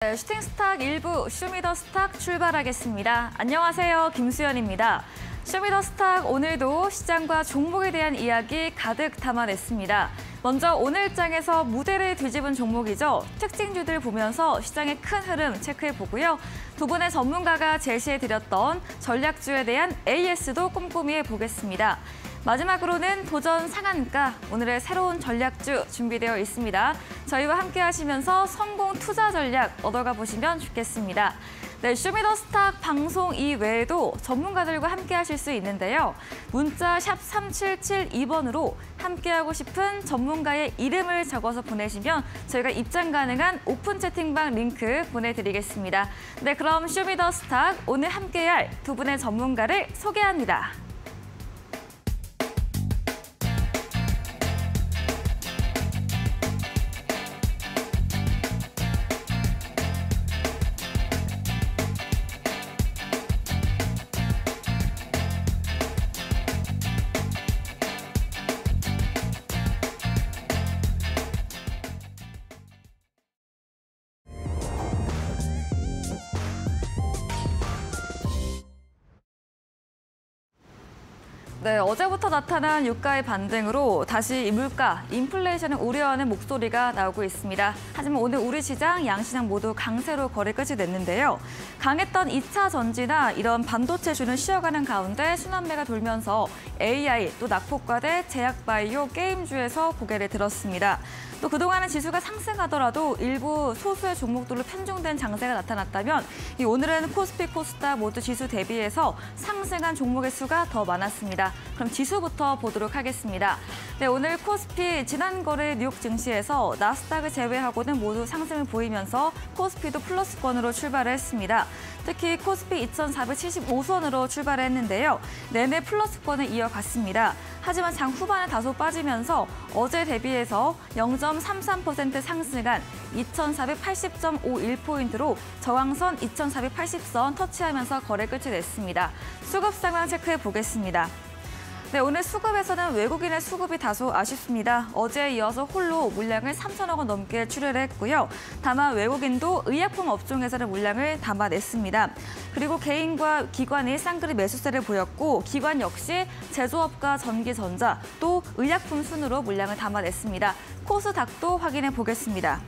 네, 슈팅스탁 1부 쇼미더스탁 출발하겠습니다. 안녕하세요, 김수연입니다. 쇼미더스탁 오늘도 시장과 종목에 대한 이야기 가득 담아냈습니다. 먼저 오늘 장에서 무대를 뒤집은 종목이죠. 특징주들 보면서 시장의 큰 흐름 체크해보고요. 두 분의 전문가가 제시해드렸던 전략주에 대한 AS도 꼼꼼히 해보겠습니다. 마지막으로는 도전 상한가, 오늘의 새로운 전략주 준비되어 있습니다. 저희와 함께 하시면서 성공 투자 전략 얻어가 보시면 좋겠습니다. 네, 쇼미더스탁 방송 이외에도 전문가들과 함께 하실 수 있는데요. 문자 샵 3772번으로 함께하고 싶은 전문가의 이름을 적어서 보내시면 저희가 입장 가능한 오픈 채팅방 링크 보내드리겠습니다. 네, 그럼 쇼미더스탁 오늘 함께할 두 분의 전문가를 소개합니다. 네, 어제부터 나타난 유가의 반등으로 다시 이 물가, 인플레이션을 우려하는 목소리가 나오고 있습니다. 하지만 오늘 우리 시장, 양시장 모두 강세로 거래 끝이 냈는데요. 강했던 2차 전지나 이런 반도체주는 쉬어가는 가운데 순환매가 돌면서 AI, 또 낙폭과대, 제약바이오, 게임주에서 고개를 들었습니다. 또 그동안은 지수가 상승하더라도 일부 소수의 종목들로 편중된 장세가 나타났다면 오늘은 코스피, 코스닥 모두 지수 대비해서 상승한 종목의 수가 더 많았습니다. 그럼 지수부터 보도록 하겠습니다. 네, 오늘 코스피 지난 거래 뉴욕 증시에서 나스닥을 제외하고는 모두 상승을 보이면서 코스피도 플러스권으로 출발을 했습니다. 특히 코스피 2,475선으로 출발했는데요. 내내 플러스권을 이어갔습니다. 하지만 장 후반에 다소 빠지면서 어제 대비해서 0.33% 상승한 2,480.51포인트로 저항선 2,480선 터치하면서 거래 끝이 냈습니다. 수급 상황 체크해 보겠습니다. 네, 오늘 수급에서는 외국인의 수급이 다소 아쉽습니다. 어제에 이어서 홀로 물량을 3천억 원 넘게 출혈을 했고요. 다만 외국인도 의약품 업종에서는 물량을 담아냈습니다. 그리고 개인과 기관이 쌍그리 매수세를 보였고 기관 역시 제조업과 전기전자 또 의약품 순으로 물량을 담아냈습니다. 코스닥도 확인해 보겠습니다.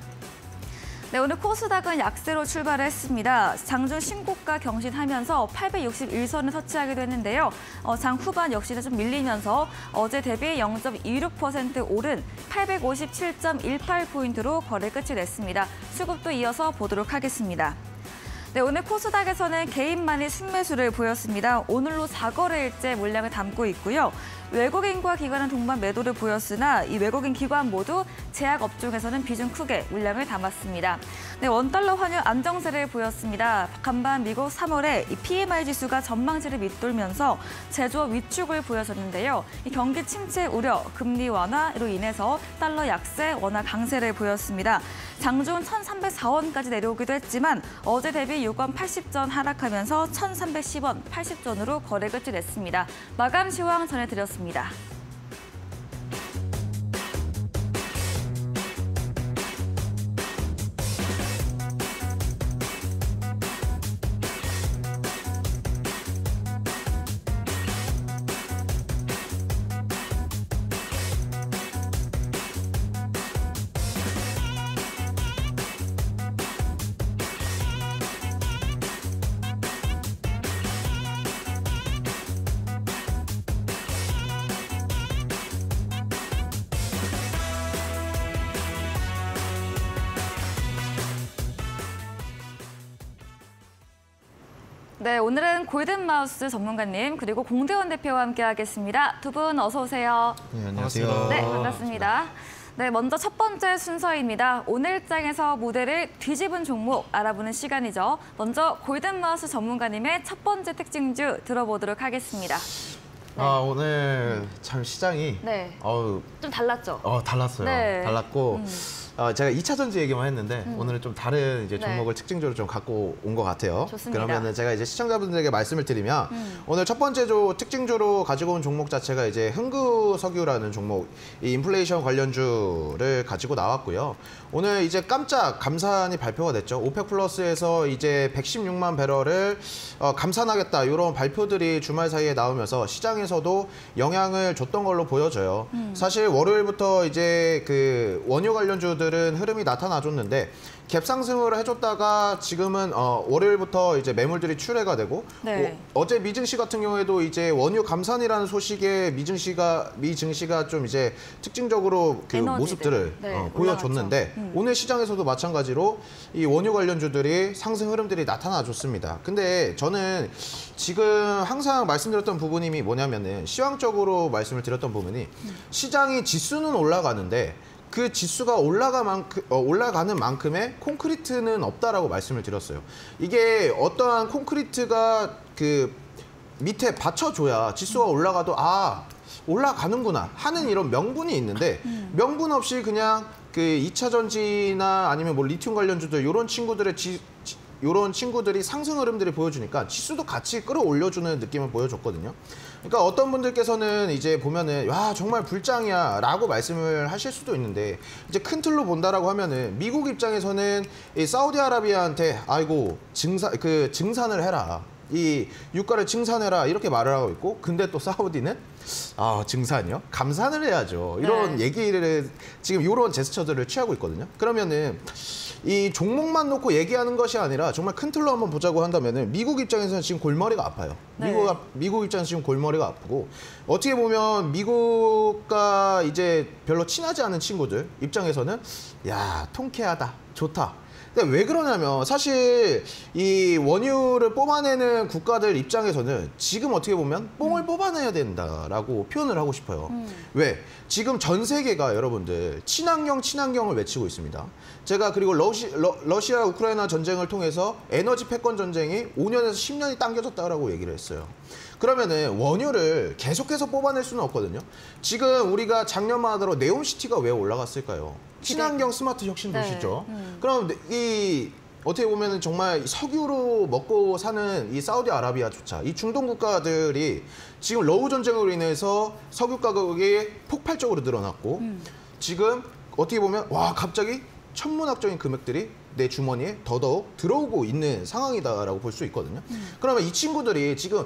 네, 오늘 코스닥은 약세로 출발을 했습니다. 장중 신고가 경신하면서 861선을 터치하기도 했는데요. 장 후반 역시는 좀 밀리면서 어제 대비 0.26% 오른 857.18포인트로 거래 끝이 냈습니다. 수급도 이어서 보도록 하겠습니다. 네, 오늘 코스닥에서는 개인만이 순매수를 보였습니다. 오늘로 4거래일째 물량을 담고 있고요. 외국인과 기관은 동반 매도를 보였으나 이 외국인 기관 모두 제약 업종에서는 비중 크게 물량을 담았습니다. 네, 원달러 환율 안정세를 보였습니다. 간밤 미국 3월에 이 PMI 지수가 전망치를 밑돌면서 제조업 위축을 보여줬는데요. 이 경기 침체 우려, 금리 완화로 인해서 달러 약세, 원화 강세를 보였습니다. 장중 1,304원까지 내려오기도 했지만 어제 대비 6원 80전 하락하면서 1,310원 80전으로 거래 끝이 냈습니다. 마감 시황 전해드렸습니다. 네, 오늘은 골든마우스 전문가님 그리고 공대원 대표와 함께하겠습니다. 두 분 어서 오세요. 네, 안녕하세요. 네, 반갑습니다. 네, 먼저 첫 번째 순서입니다. 오늘 장에서 무대를 뒤집은 종목 알아보는 시간이죠. 먼저 골든마우스 전문가님의 첫 번째 특징주 들어보도록 하겠습니다. 네. 오늘 참 시장이 네. 좀 달랐죠? 달랐어요. 네. 달랐고 제가 2차 전지 얘기만 했는데 오늘은 좀 다른 이제 종목을 특징적으로 좀 갖고 온 것 같아요. 좋습니다. 그러면은 제가 이제 시청자분들에게 말씀을 드리면 오늘 첫 번째 특징주로 가지고 온 종목 자체가 이제 흥구석유라는 종목, 이 인플레이션 관련주를 가지고 나왔고요. 오늘 이제 깜짝 감산이 발표가 됐죠. 오펙 플러스에서 이제 116만 배럴을 감산하겠다 이런 발표들이 주말 사이에 나오면서 시장에서도 영향을 줬던 걸로 보여져요. 사실 월요일부터 이제 그 원유 관련주들은 흐름이 나타나줬는데 갭 상승을 해줬다가 지금은 월요일부터 이제 매물들이 출회가 되고 네. 어제 미증시 같은 경우에도 이제 원유 감산이라는 소식에 미증시가 좀 이제 특징적으로 그 모습들을 보여줬는데 오늘 시장에서도 마찬가지로 이 원유 관련주들이 상승 흐름들이 나타나줬습니다. 근데 저는 지금 항상 말씀드렸던 부분이 뭐냐면은 시황적으로 말씀을 드렸던 부분이 시장이 지수는 올라가는데 그 지수가 올라가는 만큼의 콘크리트는 없다라고 말씀을 드렸어요. 이게 어떠한 콘크리트가 그 밑에 받쳐줘야 지수가 올라가도 올라가는구나 하는 이런 명분이 있는데 명분 없이 그냥 그 2차 전지나 아니면 뭐 리튬 관련주들 이런 친구들이 상승 흐름들이 보여주니까 지수도 같이 끌어올려주는 느낌을 보여줬거든요. 그러니까 어떤 분들께서는 이제 보면은 와 정말 불장이야 라고 말씀을 하실 수도 있는데 이제 큰 틀로 본다라고 하면은 미국 입장에서는 이 사우디아라비아한테 아이고 증산을 해라. 이 유가를 증산해라 이렇게 말을 하고 있고 근데 또 사우디는 증산이요? 감산을 해야죠. 이런 얘기를 지금 이런 제스처들을 취하고 있거든요. 그러면은 이 종목만 놓고 얘기하는 것이 아니라 정말 큰 틀로 한번 보자고 한다면은 미국 입장에서는 지금 골머리가 아파요. 미국 입장에서 지금 골머리가 아프고 어떻게 보면 미국과 이제 별로 친하지 않은 친구들 입장에서는 야 통쾌하다, 좋다. 근데 왜 그러냐면 사실 이 원유를 뽑아내는 국가들 입장에서는 지금 어떻게 보면 뽕을 뽑아내야 된다라고 표현을 하고 싶어요. 왜? 지금 전 세계가 여러분들 친환경을 외치고 있습니다. 제가 그리고 러시아 우크라이나 전쟁을 통해서 에너지 패권 전쟁이 5년에서 10년이 당겨졌다라고 얘기를 했어요. 그러면은 원유를 계속해서 뽑아낼 수는 없거든요. 지금 우리가 작년만 하더라도 네옴시티가 왜 올라갔을까요? 친환경 스마트 혁신 도시죠. 그럼 어떻게 보면은 정말 석유로 먹고 사는 이 사우디아라비아조차 이 중동 국가들이 지금 러우 전쟁으로 인해서 석유 가격이 폭발적으로 늘어났고 지금 어떻게 보면 갑자기 천문학적인 금액들이 내 주머니에 더더욱 들어오고 있는 상황이다라고 볼 수 있거든요. 그러면 이 친구들이 지금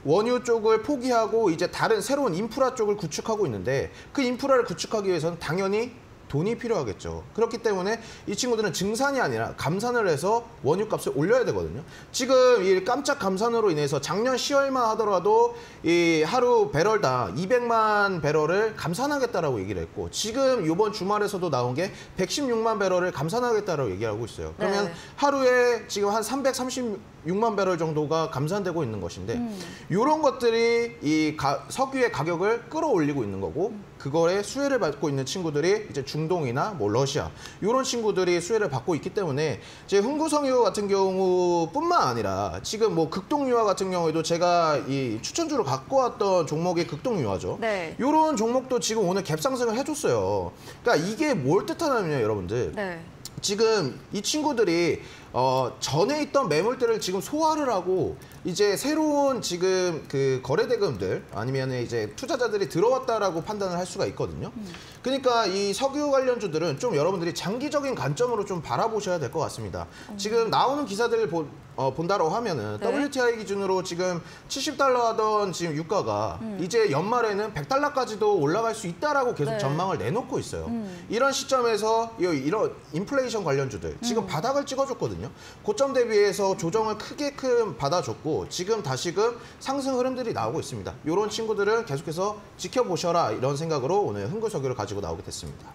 원유 쪽을 포기하고 이제 다른 새로운 인프라 쪽을 구축하고 있는데 그 인프라를 구축하기 위해서는 당연히 돈이 필요하겠죠. 그렇기 때문에 이 친구들은 증산이 아니라 감산을 해서 원유값을 올려야 되거든요. 지금 이 깜짝 감산으로 인해서 작년 10월만 하더라도 이 하루 배럴당 200만 배럴을 감산하겠다라고 얘기를 했고 지금 이번 주말에서도 나온 게 116만 배럴을 감산하겠다라고 얘기하고 있어요. 그러면 하루에 지금 한 336만 배럴 정도가 감산되고 있는 것인데 이런 것들이 이 석유의 가격을 끌어올리고 있는 거고 그거에 수혜를 받고 있는 친구들이 이제 중동이나 뭐 러시아 이런 친구들이 수혜를 받고 있기 때문에 이제 흥구석유 같은 경우뿐만 아니라 지금 뭐 극동유화 같은 경우에도 제가 이 추천주로 갖고 왔던 종목이 극동유화죠. 이런 종목도 지금 오늘 갭 상승을 해줬어요. 그러니까 이게 뭘 뜻하냐면요, 여러분들. 지금 이 친구들이 전에 있던 매물들을 지금 소화를 하고 이제 새로운 지금 그 거래 대금들 아니면 이제 투자자들이 들어왔다라고 판단을 할 수가 있거든요. 그러니까 이 석유 관련주들은 좀 여러분들이 장기적인 관점으로 좀 바라보셔야 될 것 같습니다. 지금 나오는 기사들을 본다라고 하면은 WTI 기준으로 지금 70달러 하던 지금 유가가 이제 연말에는 100달러까지도 올라갈 수 있다라고 계속 전망을 내놓고 있어요. 이런 시점에서 이런 인플레이션 관련주들 지금 바닥을 찍어줬거든요. 고점 대비해서 조정을 크게 받아줬고 지금 다시금 상승 흐름들이 나오고 있습니다. 이런 친구들은 계속해서 지켜보셔라 이런 생각으로 오늘 흥구석유를 가지고 나오게 됐습니다.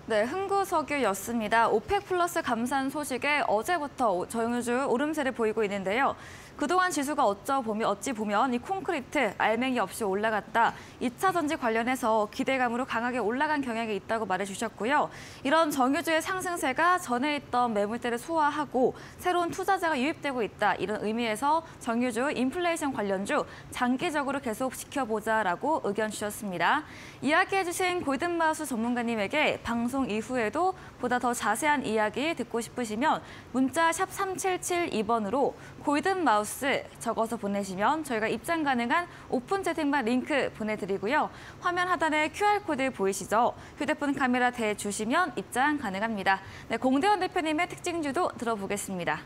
네, 흥구석유였습니다. 오펙 플러스 감산 소식에 어제부터 정유주 오름세를 보이고 있는데요. 그동안 지수가 어찌 보면 이 콘크리트, 알맹이 없이 올라갔다. 2차 전지 관련해서 기대감으로 강하게 올라간 경향이 있다고 말해주셨고요. 이런 정유주의 상승세가 전에 있던 매물대를 소화하고 새로운 투자자가 유입되고 있다. 이런 의미에서 정유주 인플레이션 관련주 장기적으로 계속 지켜보자라고 의견 주셨습니다. 이야기해주신 골든마우스 전문가님에게 방송 방송 이후에도 보다 더 자세한 이야기 듣고 싶으시면 문자 샵 3772번으로 골든 마우스 적어서 보내시면 저희가 입장 가능한 오픈 채팅방 링크 보내드리고요. 화면 하단에 QR코드 보이시죠? 휴대폰 카메라 대주시면 입장 가능합니다. 네, 공대원 대표님의 특징주도 들어보겠습니다.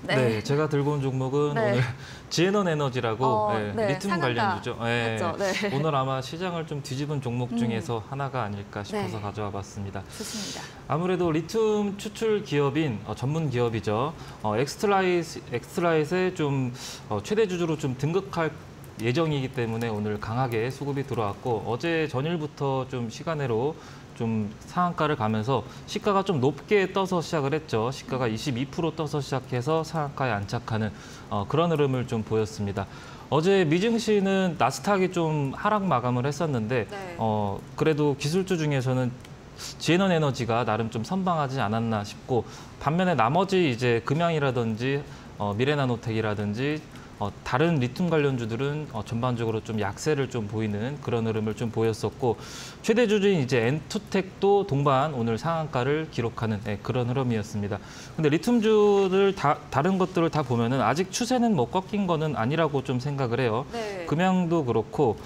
네, 제가 들고 온 종목은 네. 오늘 지에넌 에너지라고 리튬 상한가. 관련주죠. 맞죠? 네. 오늘 아마 시장을 좀 뒤집은 종목 중에서 하나가 아닐까 싶어서 네. 가져와 봤습니다. 좋습니다. 아무래도 리튬 추출 기업인 전문 기업이죠. 엑스트라잇의 좀 최대 주주로 좀 등극할 예정이기 때문에 오늘 강하게 수급이 들어왔고 어제 전일부터 좀 시간으로 좀 상한가를 가면서 시가가 좀 높게 떠서 시작을 했죠. 시가가 22% 떠서 시작해서 상한가에 안착하는 그런 흐름을 좀 보였습니다. 어제 미증시는 나스닥이 좀 하락 마감을 했었는데 네. 그래도 기술주 중에서는 지에넌 에너지가 나름 좀 선방하지 않았나 싶고 반면에 나머지 이제 금양이라든지 미래나노텍이라든지 다른 리튬 관련주들은 전반적으로 좀 약세를 좀 보이는 그런 흐름을 좀 보였었고 최대 주주인 이제 엔투텍도 동반 오늘 상한가를 기록하는 그런 흐름이었습니다. 근데 리튬주들 다른 것들을 다 보면은 아직 추세는 뭐 꺾인 거는 아니라고 좀 생각을 해요. 네. 금양도 그렇고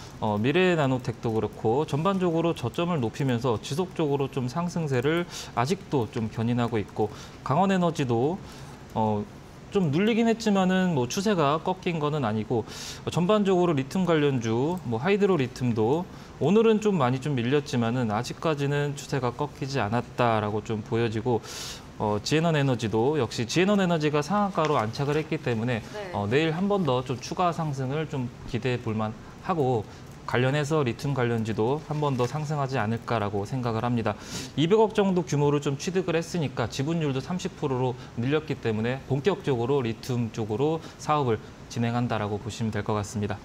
미래나노텍도 그렇고 전반적으로 저점을 높이면서 지속적으로 좀 상승세를 아직도 좀 견인하고 있고 강원에너지도 좀 눌리긴 했지만은 뭐 추세가 꺾인 거는 아니고 전반적으로 리튬 관련주, 뭐 하이드로 리튬도 오늘은 좀 많이 좀 밀렸지만은 아직까지는 추세가 꺾이지 않았다라고 좀 보여지고 지에넌 에너지도 역시 지에넌 에너지가 상한가로 안착을 했기 때문에 네. 내일 한 번 더 좀 추가 상승을 좀 기대해 볼 만하고 관련해서 리튬 관련주도 한 번 더 상승하지 않을까라고 생각을 합니다. 200억 정도 규모로 좀 취득을 했으니까 지분율도 30%로 늘렸기 때문에 본격적으로 리튬 쪽으로 사업을 진행한다라고 보시면 될 것 같습니다.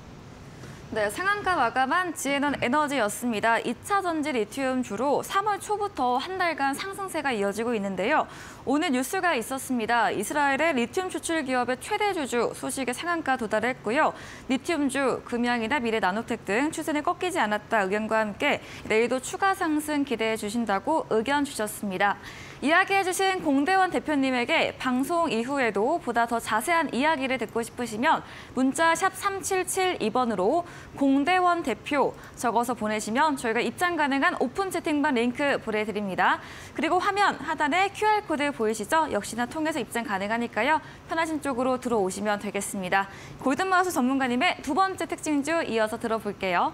네, 상한가 마감한 지에넌 에너지였습니다. 2차 전지 리튬 주로 3월 초부터 한 달간 상승세가 이어지고 있는데요. 오늘 뉴스가 있었습니다. 이스라엘의 리튬 추출 기업의 최대 주주 소식에 상한가 도달했고요. 리튬주, 금양이나 미래나노텍 등 추세는 꺾이지 않았다 의견과 함께 내일도 추가 상승 기대해 주신다고 의견 주셨습니다. 이야기해 주신 공대원 대표님에게 방송 이후에도 보다 더 자세한 이야기를 듣고 싶으시면 문자 샵 3772번으로 공대원 대표 적어서 보내시면 저희가 입장 가능한 오픈 채팅방 링크 보내드립니다. 그리고 화면 하단에 QR코드 보이시죠? 역시나 통해서 입장 가능하니까요. 편하신 쪽으로 들어오시면 되겠습니다. 골든마우스 전문가님의 두 번째 특징주 이어서 들어볼게요.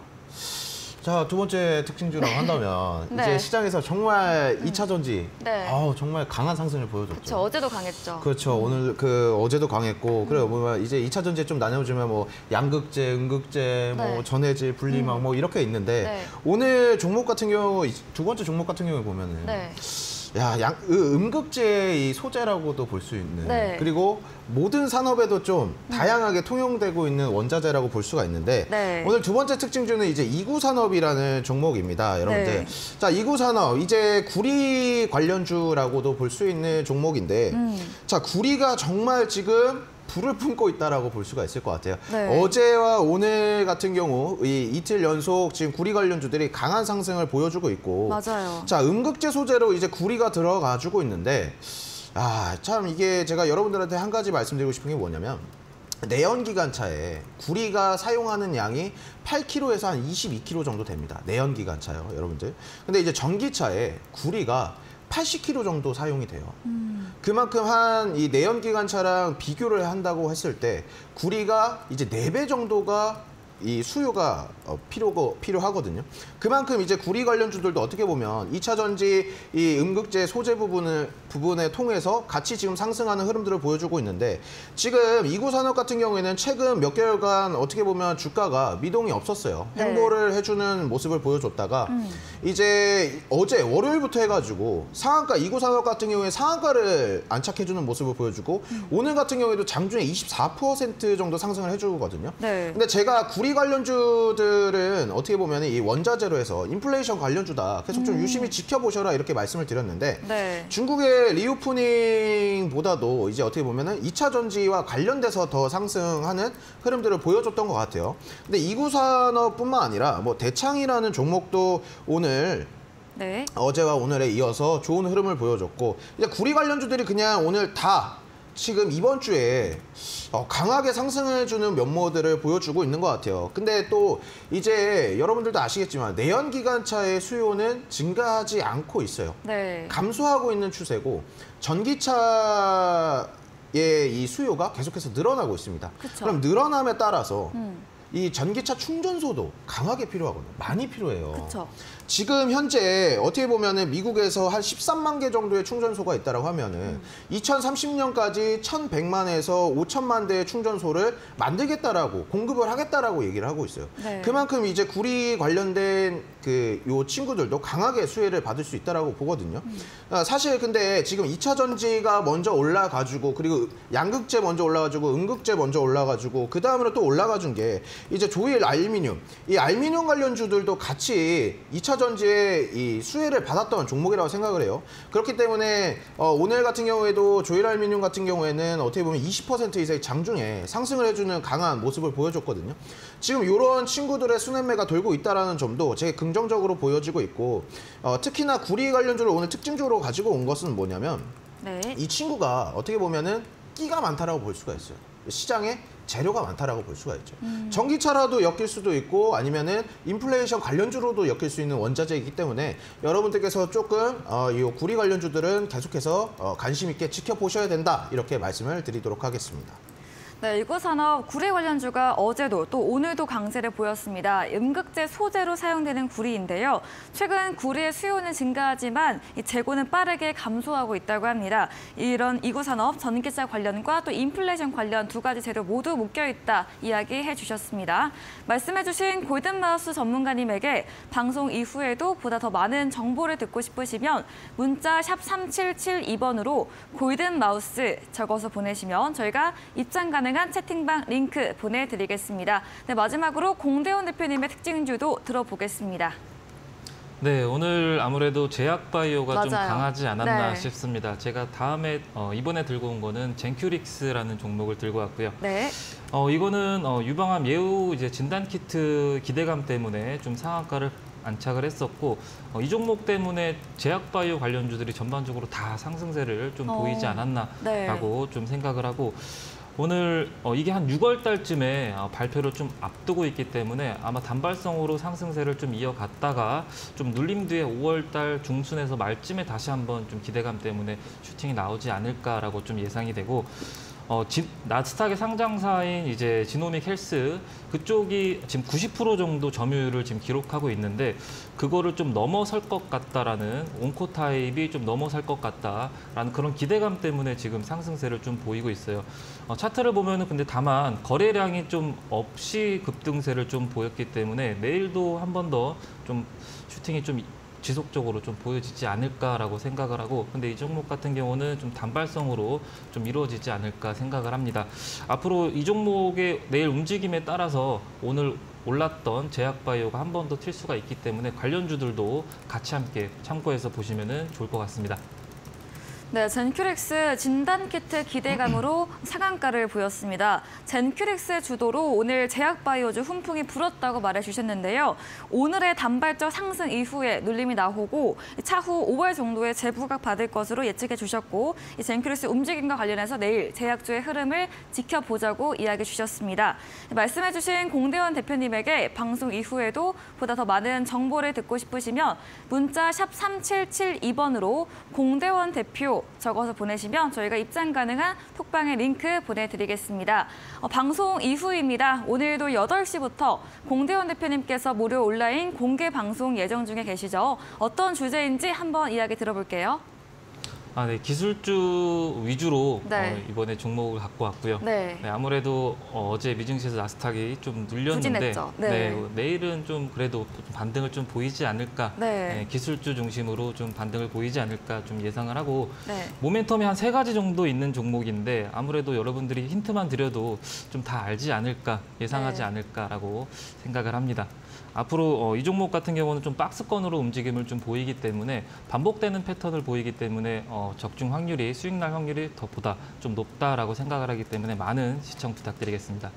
자, 두 번째 특징주라고 한다면 네. 이제 시장에서 정말 2차 전지 네. 정말 강한 상승을 보여줬죠. 그렇죠. 어제도 강했죠. 그렇죠. 오늘 어제도 강했고 그래요. 보면 이제 2차 전지에 좀 나눠주면 뭐 양극재, 음극재, 네. 뭐 전해질, 분리막 뭐 이렇게 있는데 네. 오늘 종목 같은 경우 두 번째 종목 같은 경우에 보면은 네. 음극재의 이 소재라고도 볼 수 있는 네. 그리고 모든 산업에도 좀 다양하게 통용되고 있는 원자재라고 볼 수가 있는데 네. 오늘 두 번째 특징주는 이제 이구산업이라는 종목입니다, 여러분들. 네. 자, 이구산업 이제 구리 관련주라고도 볼 수 있는 종목인데, 자, 구리가 정말 지금 불을 품고 있다라고 볼 수가 있을 것 같아요. 네. 어제와 오늘 같은 경우 이 이틀 연속 지금 구리 관련주들이 강한 상승을 보여주고 있고, 맞아요. 자, 음극재 소재로 이제 구리가 들어가지고 있는데, 참 이게 제가 여러분들한테 한 가지 말씀드리고 싶은 게 뭐냐면 내연기관차에 구리가 사용하는 양이 8kg에서 한 22kg 정도 됩니다. 내연기관차요, 여러분들. 근데 이제 전기차에 구리가 80kg 정도 사용이 돼요. 그만큼 한 이 내연기관차랑 비교를 한다고 했을 때 구리가 이제 4배 정도가 이 수요가 필요하거든요. 그만큼 이제 구리 관련주들도 어떻게 보면 2차 전지 이 음극재 소재 부분에 통해서 같이 지금 상승하는 흐름들을 보여주고 있는데, 지금 이구산업 같은 경우에는 최근 몇 개월간 어떻게 보면 주가가 미동이 없었어요. 네. 횡보를 해주는 모습을 보여줬다가 이제 어제 월요일부터 해가지고 상한가, 이구산업 같은 경우에 상한가를 안착해주는 모습을 보여주고 오늘 같은 경우에도 장중에 24% 정도 상승을 해주거든요. 네. 근데 제가 구리 관련주들은 어떻게 보면 이 원자재로 해서 인플레이션 관련주다, 계속 좀 유심히 지켜보셔라 이렇게 말씀을 드렸는데, 네. 중국의 리오프닝보다도 이제 어떻게 보면은 2차 전지와 관련돼서 더 상승하는 흐름들을 보여줬던 것 같아요. 근데 이구산업뿐만 아니라 뭐 대창이라는 종목도 오늘 네. 어제와 오늘에 이어서 좋은 흐름을 보여줬고 이제 구리 관련주들이 그냥 오늘 다 지금 이번 주에 강하게 상승해주는 면모들을 보여주고 있는 것 같아요. 근데 또 이제 여러분들도 아시겠지만 내연기관차의 수요는 증가하지 않고 있어요. 네. 감소하고 있는 추세고 전기차의 이 수요가 계속해서 늘어나고 있습니다. 그쵸. 그럼 늘어남에 따라서 이 전기차 충전소도 강하게 필요하거든요. 많이 필요해요. 그렇죠. 지금 현재 어떻게 보면은 미국에서 한 13만 개 정도의 충전소가 있다라고 하면은 2030년까지 1,100만에서 5천만 대의 충전소를 만들겠다라고 공급을 하겠다라고 얘기를 하고 있어요. 네. 그만큼 이제 구리 관련된 요 친구들도 강하게 수혜를 받을 수 있다라고 보거든요. 사실 근데 지금 2차 전지가 먼저 올라가지고 그리고 양극재 먼저 올라가지고 음극재 먼저 올라가지고 그 다음으로 또 올라가준 게 이제 조일 알미늄. 이 알미늄 관련주들도 같이 2차 전지의 이 수혜를 받았던 종목이라고 생각을 해요. 그렇기 때문에 오늘 같은 경우에도 조일 알미늄 같은 경우에는 어떻게 보면 20% 이상의 장중에 상승을 해주는 강한 모습을 보여줬거든요. 지금 이런 친구들의 수냉매가 돌고 있다는 점도 되게 긍정적으로 보여지고 있고 특히나 구리 관련주를 오늘 특징적으로 가지고 온 것은 뭐냐면 네. 이 친구가 어떻게 보면은 끼가 많다라고 볼 수가 있어요. 시장에 재료가 많다라고 볼 수가 있죠. 전기차라도 엮일 수도 있고 아니면은 인플레이션 관련주로도 엮일 수 있는 원자재이기 때문에 여러분들께서 조금 이 구리 관련주들은 계속해서 관심 있게 지켜보셔야 된다 이렇게 말씀을 드리도록 하겠습니다. 네, 이구산업 구리 관련주가 어제도 또 오늘도 강세를 보였습니다. 음극재 소재로 사용되는 구리인데요. 최근 구리의 수요는 증가하지만 이 재고는 빠르게 감소하고 있다고 합니다. 이런 이구산업 전기차 관련과 또 인플레이션 관련 두 가지 재료 모두 묶여있다 이야기해 주셨습니다. 말씀해 주신 골든마우스 전문가님에게 방송 이후에도 보다 더 많은 정보를 듣고 싶으시면 문자 샵 3772번으로 골든마우스 적어서 보내시면 저희가 입장 가능한 채팅방 링크 보내드리겠습니다. 네, 마지막으로 공대원 대표님의 특징주도 들어보겠습니다. 네, 오늘 아무래도 제약바이오가 좀 맞아요. 강하지 않았나 네. 싶습니다. 제가 다음에 이번에 들고 온 거는 젠큐릭스라는 종목을 들고 왔고요. 네. 이거는 유방암 예후 이제 진단 키트 기대감 때문에 좀 상한가를 안착을 했었고 이 종목 때문에 제약바이오 관련주들이 전반적으로 다 상승세를 좀 보이지 않았나라고 네. 좀 생각을 하고 오늘 이게 한 6월 달쯤에 발표를 좀 앞두고 있기 때문에 아마 단발성으로 상승세를 좀 이어갔다가 좀 눌림 뒤에 5월 달 중순에서 말쯤에 다시 한번 좀 기대감 때문에 슈팅이 나오지 않을까라고 좀 예상이 되고 나스닥의 상장사인 이제 지노믹 헬스 그쪽이 지금 90% 정도 점유율을 지금 기록하고 있는데 그거를 좀 넘어설 것 같다라는 온코타입이 좀 넘어설 것 같다라는 그런 기대감 때문에 지금 상승세를 좀 보이고 있어요. 차트를 보면은 근데 다만 거래량이 좀 없이 급등세를 좀 보였기 때문에 내일도 한 번 더 좀 슈팅이 좀 지속적으로 좀 보여지지 않을까라고 생각을 하고 근데 이 종목 같은 경우는 좀 단발성으로 좀 이루어지지 않을까 생각을 합니다. 앞으로 이 종목의 내일 움직임에 따라서 오늘 올랐던 제약바이오가 한 번 더 튈 수가 있기 때문에 관련주들도 같이 함께 참고해서 보시면 좋을 것 같습니다. 네, 젠큐렉스 진단키트 기대감으로 상한가를 보였습니다. 젠큐렉스의 주도로 오늘 제약바이오주 훈풍이 불었다고 말해주셨는데요. 오늘의 단발적 상승 이후에 눌림이 나오고 차후 5월 정도에 재부각 받을 것으로 예측해 주셨고 이 젠큐렉스 움직임과 관련해서 내일 제약주의 흐름을 지켜보자고 이야기해 주셨습니다. 말씀해 주신 공대원 대표님에게 방송 이후에도 보다 더 많은 정보를 듣고 싶으시면 문자 샵 3772번으로 공대원 대표 적어서 보내시면 저희가 입장 가능한 톡방의 링크 보내드리겠습니다. 방송 이후입니다. 오늘도 8시부터 공대원 대표님께서 무료 온라인 공개 방송 예정 중에 계시죠. 어떤 주제인지 한번 이야기 들어볼게요. 네, 기술주 위주로 네. 이번에 종목을 갖고 왔고요. 네. 네, 아무래도 어제 미증시에서 나스닥이 좀 눌렸는데 부진했죠. 네. 내일은 좀 그래도 좀 반등을 좀 보이지 않을까. 네. 기술주 중심으로 좀 반등을 보이지 않을까 좀 예상을 하고 네. 모멘텀이 한 3가지 정도 있는 종목인데 아무래도 여러분들이 힌트만 드려도 좀 다 알지 않을까, 예상하지 네. 않을까라고 생각을 합니다. 앞으로 이 종목 같은 경우는 좀 박스권으로 움직임을 좀 보이기 때문에 반복되는 패턴을 보이기 때문에 적중 확률이 수익 날 확률이 보다 좀 높다라고 생각을 하기 때문에 많은 시청 부탁드리겠습니다.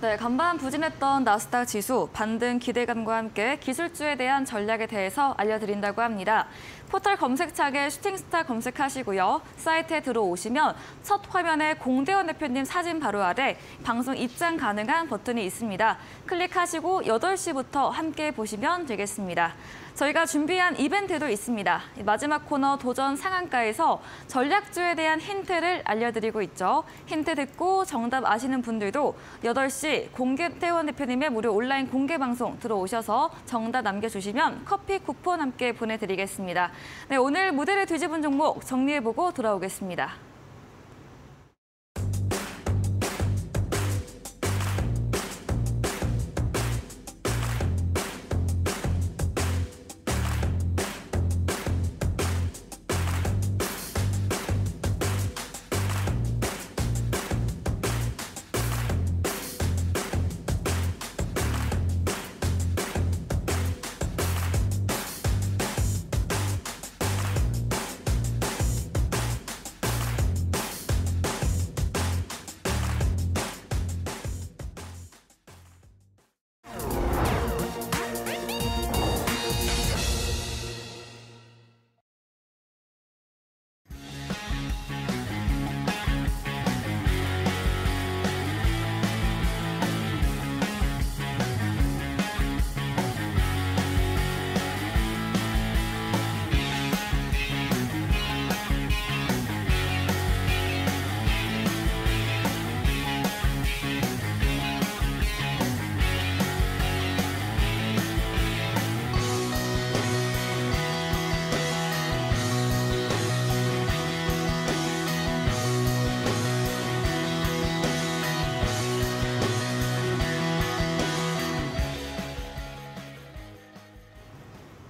네, 간밤 부진했던 나스닥 지수 반등 기대감과 함께 기술주에 대한 전략에 대해서 알려드린다고 합니다. 포털 검색창에 슈팅스타 검색하시고요. 사이트에 들어오시면 첫 화면에 공대원 대표님 사진 바로 아래 방송 입장 가능한 버튼이 있습니다. 클릭하시고 8시부터 함께 보시면 되겠습니다. 저희가 준비한 이벤트도 있습니다. 마지막 코너 도전 상한가에서 전략주에 대한 힌트를 알려드리고 있죠. 힌트 듣고 정답 아시는 분들도 8시 공대원 대표님의 무료 온라인 공개 방송 들어오셔서 정답 남겨주시면 커피 쿠폰 함께 보내드리겠습니다. 네, 오늘 무대를 뒤집은 종목 정리해보고 돌아오겠습니다.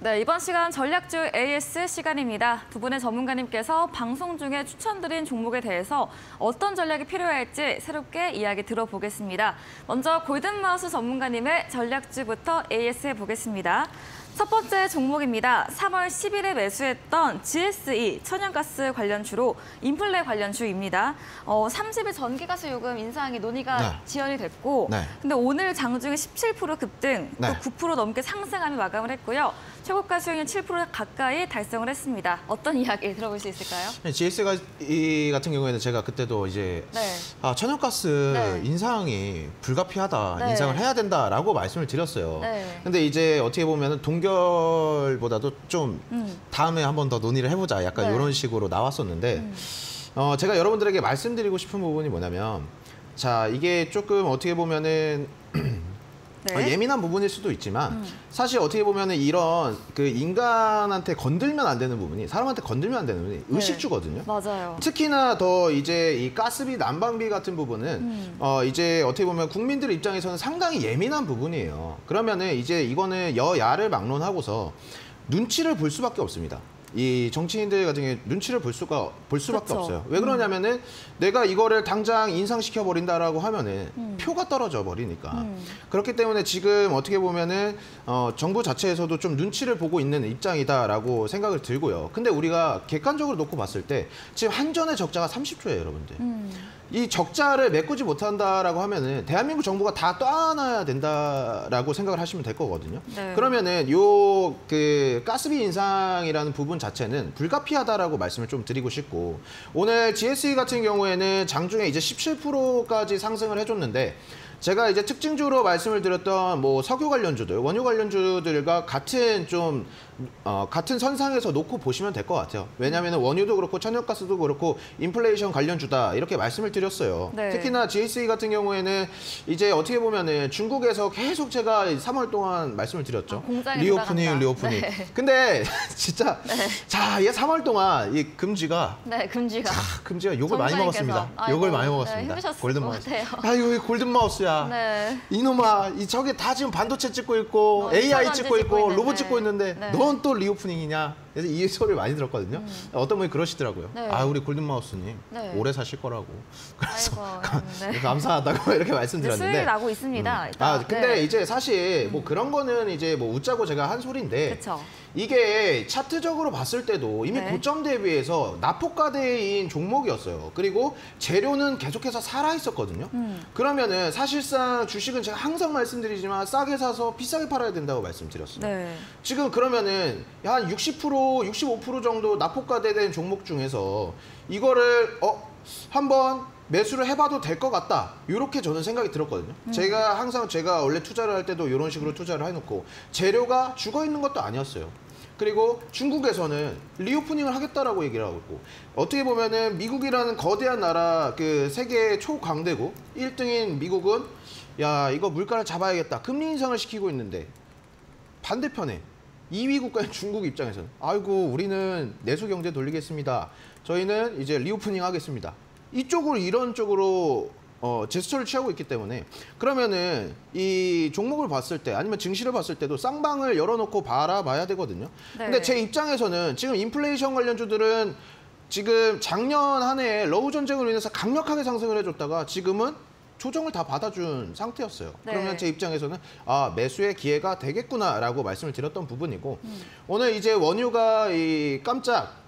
네, 이번 시간 전략주 AS 시간입니다. 두 분의 전문가님께서 방송 중에 추천드린 종목에 대해서 어떤 전략이 필요할지 새롭게 이야기 들어보겠습니다. 먼저 골든마우스 전문가님의 전략주부터 AS 해보겠습니다. 첫 번째 종목입니다. 3월 10일에 매수했던 GSE 천연가스 관련주로 인플레 관련주입니다. 30일 전기가스 요금 인상이 논의가 네. 지연이 됐고 네. 근데 오늘 장중에 17% 급등, 네. 또 9% 넘게 상승하며 마감을 했고요. 최고가 수익률 7% 가까이 달성을 했습니다. 어떤 이야기 들어볼 수 있을까요? GS가 이 같은 경우에는 제가 그때도 이제 네. 천연가스 네. 인상이 불가피하다, 네. 인상을 해야 된다라고 말씀을 드렸어요. 네. 근데 이제 어떻게 보면은 동결보다도 좀 다음에 한 번 더 논의를 해보자, 약간 네. 이런 식으로 나왔었는데 제가 여러분들에게 말씀드리고 싶은 부분이 뭐냐면, 자, 이게 조금 어떻게 보면은 네. 예민한 부분일 수도 있지만 사실 어떻게 보면은 이런 그 인간한테 건들면 안 되는 부분이, 사람한테 건들면 안 되는 부분이 의식주거든요. 맞아요. 특히나 더 이제 이 가스비, 난방비 같은 부분은 이제 어떻게 보면 국민들 입장에서는 상당히 예민한 부분이에요. 그러면은 이제 이거는 여야를 막론하고서 눈치를 볼 수밖에 없습니다. 이 정치인들 같은 경우에 눈치를 볼 수밖에 그렇죠. 없어요. 왜 그러냐면은 내가 이거를 당장 인상시켜 버린다라고 하면은 표가 떨어져 버리니까. 그렇기 때문에 지금 어떻게 보면은 정부 자체에서도 좀 눈치를 보고 있는 입장이다라고 생각을 들고요. 근데 우리가 객관적으로 놓고 봤을 때 지금 한전의 적자가 30조예요, 여러분들. 이 적자를 메꾸지 못한다라고 하면은 대한민국 정부가 다 떠안아야 된다라고 생각을 하시면 될 거거든요. 네. 그러면은 요 그 가스비 인상이라는 부분 자체는 불가피하다라고 말씀을 좀 드리고 싶고, 오늘 GSE 같은 경우에는 장중에 이제 17%까지 상승을 해줬는데, 제가 이제 특징주로 말씀을 드렸던 뭐 석유 관련주들, 원유 관련주들과 같은 좀 같은 선상에서 놓고 보시면 될 것 같아요. 왜냐하면 원유도 그렇고 천연가스도 그렇고 인플레이션 관련주다, 이렇게 말씀을 드렸어요. 네. 특히나 GSE 같은 경우에는 이제 어떻게 보면은 중국에서 계속 제가 3월 동안 말씀을 드렸죠. 공장에 리오프닝, 들어간다. 리오프닝. 네. 근데 진짜 자, 얘 3월 동안 이 금지가 네, 금지가. 금지가 욕을 많이 전문가님께서. 먹었습니다. 아이고, 욕을 많이 네, 먹었습니다. 힘드셨을 골든 것 마우스. 같아요. 아유, 골든 마우스야. 네. 이놈아, 이 저게 다 지금 반도체 찍고 있고 AI 전반지 찍고 있고 찍고 로봇 있는데. 찍고 있는데 네. 넌 또 리오프닝이냐? 그래서 이 소리를 많이 들었거든요. 어떤 분이 그러시더라고요. 네. 아, 우리 골든마우스님 네. 오래 사실 거라고. 그래서 아이고, 네. 감사하다고 이렇게 말씀드렸는데. 수익이 나고 있습니다. 일단. 근데 네. 이제 사실 뭐 그런 거는 이제 뭐 웃자고 제가 한 소리인데 그쵸. 이게 차트적으로 봤을 때도 이미 네. 고점 대비해서 낙폭과대인 종목이었어요. 그리고 재료는 계속해서 살아있었거든요. 그러면은 사실상 주식은 제가 항상 말씀드리지만 싸게 사서 비싸게 팔아야 된다고 말씀드렸어요. 네. 지금 그러면은 한 60%, 65% 정도 낙폭과대된 종목 중에서 이거를 한번 매수를 해봐도 될 것 같다. 이렇게 저는 생각이 들었거든요. 제가 항상 원래 투자를 할 때도 이런 식으로 투자를 해놓고 재료가 죽어 있는 것도 아니었어요. 그리고 중국에서는 리오프닝을 하겠다라고 얘기를 하고 있고 어떻게 보면은 미국이라는 거대한 나라 그 세계 초강대국 1등인 미국은 야 이거 물가를 잡아야겠다. 금리 인상을 시키고 있는데 반대편에 2위 국가인 중국 입장에서는 아이고 우리는 내수 경제 돌리겠습니다. 저희는 이제 리오프닝 하겠습니다. 이쪽으로 이런 쪽으로 제스처를 취하고 있기 때문에 그러면은 이 종목을 봤을 때 아니면 증시를 봤을 때도 쌍방을 열어놓고 바라봐야 되거든요. 네. 근데 제 입장에서는 지금 인플레이션 관련주들은 지금 작년 한 해에 러우 전쟁으로 인해서 강력하게 상승을 해줬다가 지금은 조정을 다 받아준 상태였어요. 네. 그러면 제 입장에서는 매수의 기회가 되겠구나라고 말씀을 드렸던 부분이고 오늘 이제 원유가 이 깜짝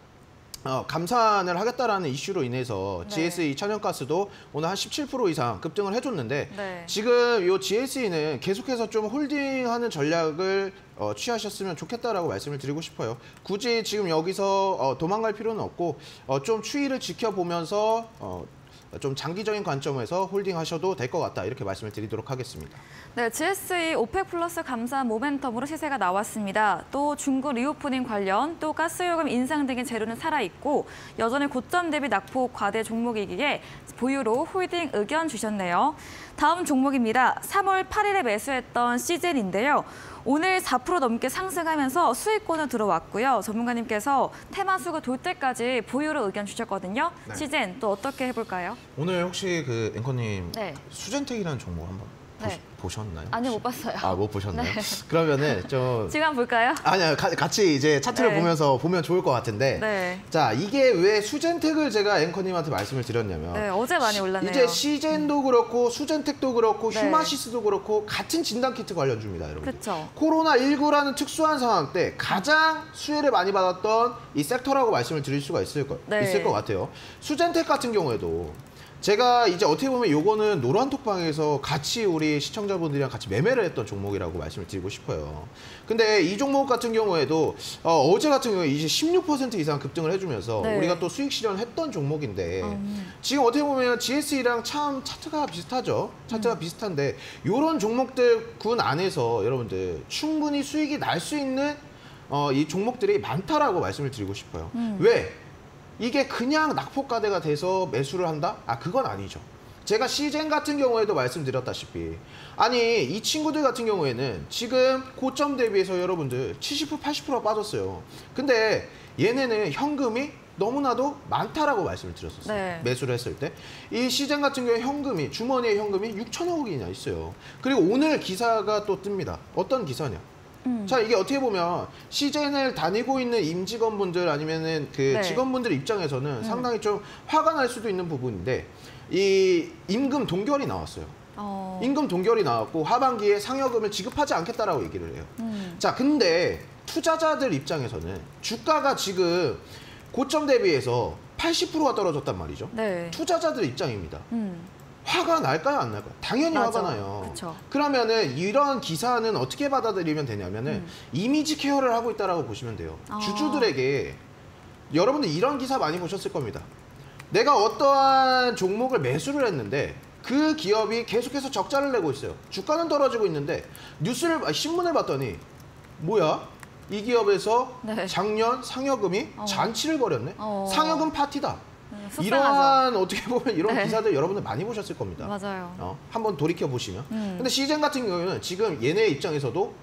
감산을 하겠다라는 이슈로 인해서 네. GSE 천연가스도 오늘 한 17% 이상 급등을 해줬는데 네. 지금 이 GSE는 계속해서 좀 홀딩하는 전략을 취하셨으면 좋겠다라고 말씀을 드리고 싶어요. 굳이 지금 여기서 도망갈 필요는 없고 좀 추이를 지켜보면서 좀 장기적인 관점에서 홀딩하셔도 될 것 같다 이렇게 말씀을 드리도록 하겠습니다. 네, GSE 오펙 플러스 감산 모멘텀으로 시세가 나왔습니다. 또 중국 리오프닝 관련, 또 가스요금 인상 등의 재료는 살아있고 여전히 고점 대비 낙폭 과대 종목이기에 보유로 홀딩 의견 주셨네요. 다음 종목입니다. 3월 8일에 매수했던 시젠인데요. 오늘 4% 넘게 상승하면서 수익권을 들어왔고요. 전문가님께서 테마수가 돌 때까지 보유로 의견 주셨거든요. 네. 시젠 또 어떻게 해볼까요? 오늘 혹시 그 앵커님 네. 수젠텍이라는 종목 한번 네. 보셨나요? 아니요, 못 봤어요. 못 보셨나요? 네. 그러면은 좀 지금 한번 볼까요? 아니요, 같이 이제 차트를 네. 보면서 보면 좋을 것 같은데. 네. 자, 이게 왜 수젠텍을 제가 앵커님한테 말씀을 드렸냐면. 네, 어제 많이 올랐네요. 이제 시젠도 그렇고 수젠텍도 그렇고 네. 휴마시스도 그렇고 같은 진단키트 관련주입니다, 여러분. 그렇죠. 코로나19라는 특수한 상황 때 가장 수혜를 많이 받았던 이 섹터라고 말씀을 드릴 수가 있을 것 같아요. 수젠텍 같은 경우에도 제가 이제 어떻게 보면 요거는 노란톡방에서 같이 우리 시청자분들이랑 같이 매매를 했던 종목이라고 말씀을 드리고 싶어요. 근데 이 종목 같은 경우에도 어제 같은 경우에 이제 16% 이상 급등을 해주면서 네. 우리가 또 수익 실현했던 종목인데 지금 어떻게 보면 GSE랑 참 차트가 비슷하죠. 차트가 비슷한데 이런 종목들 군 안에서 여러분들 충분히 수익이 날 수 있는 이 종목들이 많다라고 말씀을 드리고 싶어요. 왜? 이게 그냥 낙폭과대가 돼서 매수를 한다? 그건 아니죠. 제가 시젠 같은 경우에도 말씀드렸다시피 아니 이 친구들 같은 경우에는 지금 고점 대비해서 여러분들 70%, 80%가 빠졌어요. 근데 얘네는 현금이 너무나도 많다라고 말씀을 드렸었어요. 네. 매수를 했을 때. 이 시젠 같은 경우에 현금이 주머니에 현금이 6천억이나 있어요. 그리고 오늘 기사가 또 뜹니다. 어떤 기사냐? 자, 이게 어떻게 보면 시젠을 다니고 있는 임직원분들 아니면은 그 네. 직원분들 입장에서는 상당히 좀 화가 날 수도 있는 부분인데 이 임금 동결이 나왔어요. 임금 동결이 나왔고 하반기에 상여금을 지급하지 않겠다라고 얘기를 해요. 자, 근데 투자자들 입장에서는 주가가 지금 고점 대비해서 80%가 떨어졌단 말이죠. 네. 투자자들 입장입니다. 화가 날까요, 안 날까요? 당연히 맞아. 화가 나요. 그쵸. 그러면은 이런 기사는 어떻게 받아들이면 되냐면은 이미지 케어를 하고 있다라고 보시면 돼요. 주주들에게 여러분들 이런 기사 많이 보셨을 겁니다. 내가 어떠한 종목을 매수를 했는데 그 기업이 계속해서 적자를 내고 있어요. 주가는 떨어지고 있는데 신문을 봤더니 뭐야? 이 기업에서 네. 작년 상여금이 잔치를 벌였네. 상여금 파티다. 속상하죠. 이러한 어떻게 보면 이런 네. 기사들 여러분들 많이 보셨을 겁니다. 맞아요. 한번 돌이켜 보시면. 근데 시젠 같은 경우는 지금 얘네 입장에서도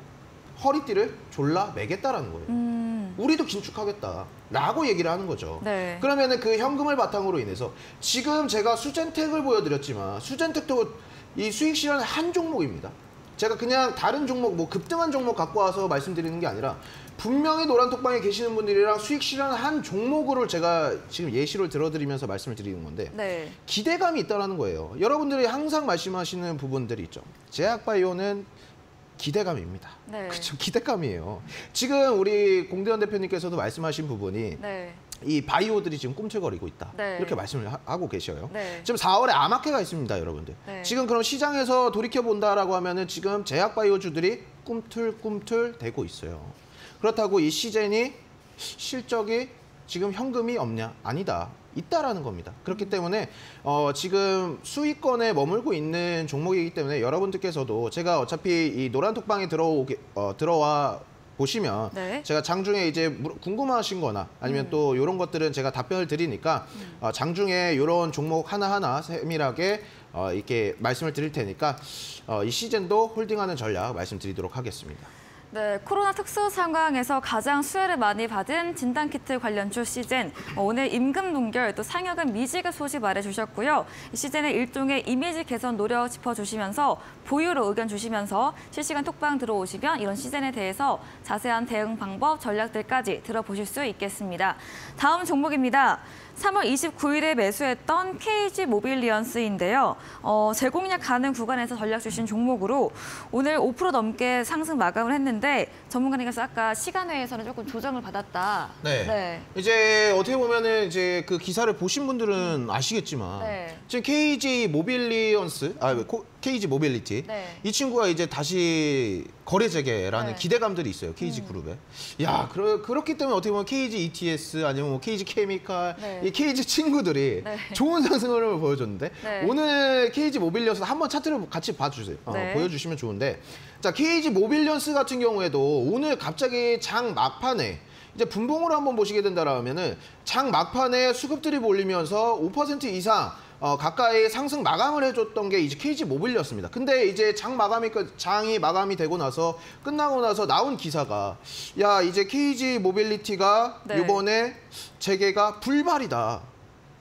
허리띠를 졸라 매겠다라는 거예요. 우리도 긴축하겠다라고 얘기를 하는 거죠. 네. 그러면은 그 현금을 바탕으로 인해서 지금 제가 수젠텍을 보여드렸지만 수젠텍도 이 수익 실현의 한 종목입니다. 제가 그냥 다른 종목, 뭐 급등한 종목 갖고 와서 말씀드리는 게 아니라 분명히 노란톡방에 계시는 분들이랑 수익 실현한 종목으로 제가 지금 예시를 들어드리면서 말씀을 드리는 건데 네. 기대감이 있다는 거예요. 여러분들이 항상 말씀하시는 부분들이 있죠. 제약바이오는 기대감입니다. 네. 그렇죠. 기대감이에요. 지금 우리 공대현 대표님께서도 말씀하신 부분이 네. 이 바이오들이 지금 꿈틀거리고 있다. 네. 이렇게 말씀을 하고 계셔요. 네. 지금 4월에 암학회가 있습니다, 여러분들. 네. 지금 그럼 시장에서 돌이켜본다라고 하면은 지금 제약바이오주들이 꿈틀꿈틀 대고 있어요. 그렇다고 이 시젠이 실적이 지금 현금이 없냐? 아니다. 있다라는 겁니다. 그렇기 때문에 지금 수익권에 머물고 있는 종목이기 때문에 여러분들께서도 제가 어차피 이 노란톡방에 들어와 보시면 네. 제가 장중에 이제 궁금하신 거나 아니면 또 이런 것들은 제가 답변을 드리니까 장중에 이런 종목 하나하나 세밀하게 이렇게 말씀을 드릴 테니까 이 시즌도 홀딩하는 전략 말씀드리도록 하겠습니다. 네, 코로나 특수 상황에서 가장 수혜를 많이 받은 진단키트 관련주 시즌. 오늘 임금 동결 또 상여금 미지급 소식 말해주셨고요. 이 시즌의 일종의 이미지 개선 노력 짚어주시면서 보유로 의견 주시면서 실시간 톡방 들어오시면 이런 시즌에 대해서 자세한 대응 방법, 전략들까지 들어보실 수 있겠습니다. 다음 종목입니다. 3월 29일에 매수했던 KG 모빌리언스인데요. 재공략 가능 구간에서 전략 주신 종목으로 오늘 5% 넘게 상승 마감을 했는데 전문가님께서 아까 시간외에서는 조금 조정을 받았다. 네. 이제 어떻게 보면은 이제 그 기사를 보신 분들은 아시겠지만 네. 지금 KG 모빌리언스, KG 모빌리티 네. 이 친구가 이제 다시 거래 재개라는 네. 기대감들이 있어요. KG 그룹에. 야, 그렇기 때문에 어떻게 보면 KG ETS 아니면 뭐 KG 케미칼 네. 이 KG 친구들이 네. 좋은 상승을 보여줬는데 네. 오늘 KG 모빌리언스 한번 차트를 같이 봐주세요. 네. 보여주시면 좋은데 자 KG 모빌리언스 같은 경우에도 오늘 갑자기 장 막판에 이제 분봉으로 한번 보시게 된다라면은 장 막판에 수급들이 몰리면서 5% 이상 가까이 상승 마감을 해줬던 게 이제 KG 모빌이었습니다. 근데 이제 장이 마감이 되고 나서 끝나고 나서 나온 기사가 야 이제 KG 모빌리티가 네. 이번에 재개가 불발이다.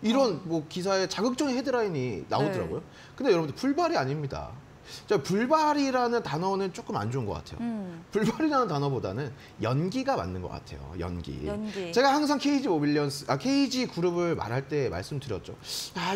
이런 뭐 기사에 자극적인 헤드라인이 나오더라고요. 네. 근데 여러분들 불발이 아닙니다. 불발이라는 단어는 조금 안 좋은 것 같아요. 불발이라는 단어보다는 연기가 맞는 것 같아요. 연기. 제가 항상 KG 그룹을 말할 때 말씀드렸죠.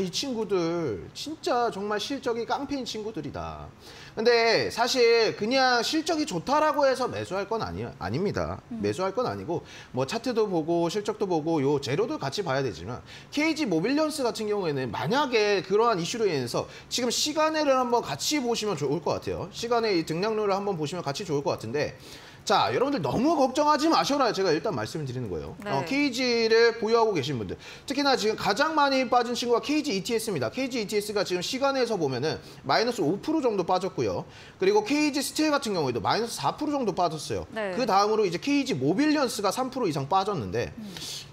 이 친구들 진짜 정말 실적이 깡패인 친구들이다. 근데 사실 그냥 실적이 좋다라고 해서 매수할 건 아닙니다. 매수할 건 아니고 뭐 차트도 보고 실적도 보고 요 재료도 같이 봐야 되지만 KG 모빌리언스 같은 경우에는 만약에 그러한 이슈로 인해서 지금 시간외를 한번 같이 보시면 좋을 것 같아요. 시간의 이 등락률을 한번 보시면 같이 좋을 것 같은데 자, 여러분들 너무 걱정하지 마셔라. 제가 일단 말씀을 드리는 거예요. 네. KG를 보유하고 계신 분들. 특히나 지금 가장 많이 빠진 친구가 KG ETS입니다. KG ETS가 지금 시간에서 보면은 마이너스 5% 정도 빠졌고요. 그리고 KG 스틸 같은 경우에도 마이너스 4% 정도 빠졌어요. 네. 그 다음으로 이제 KG 모빌리언스가 3% 이상 빠졌는데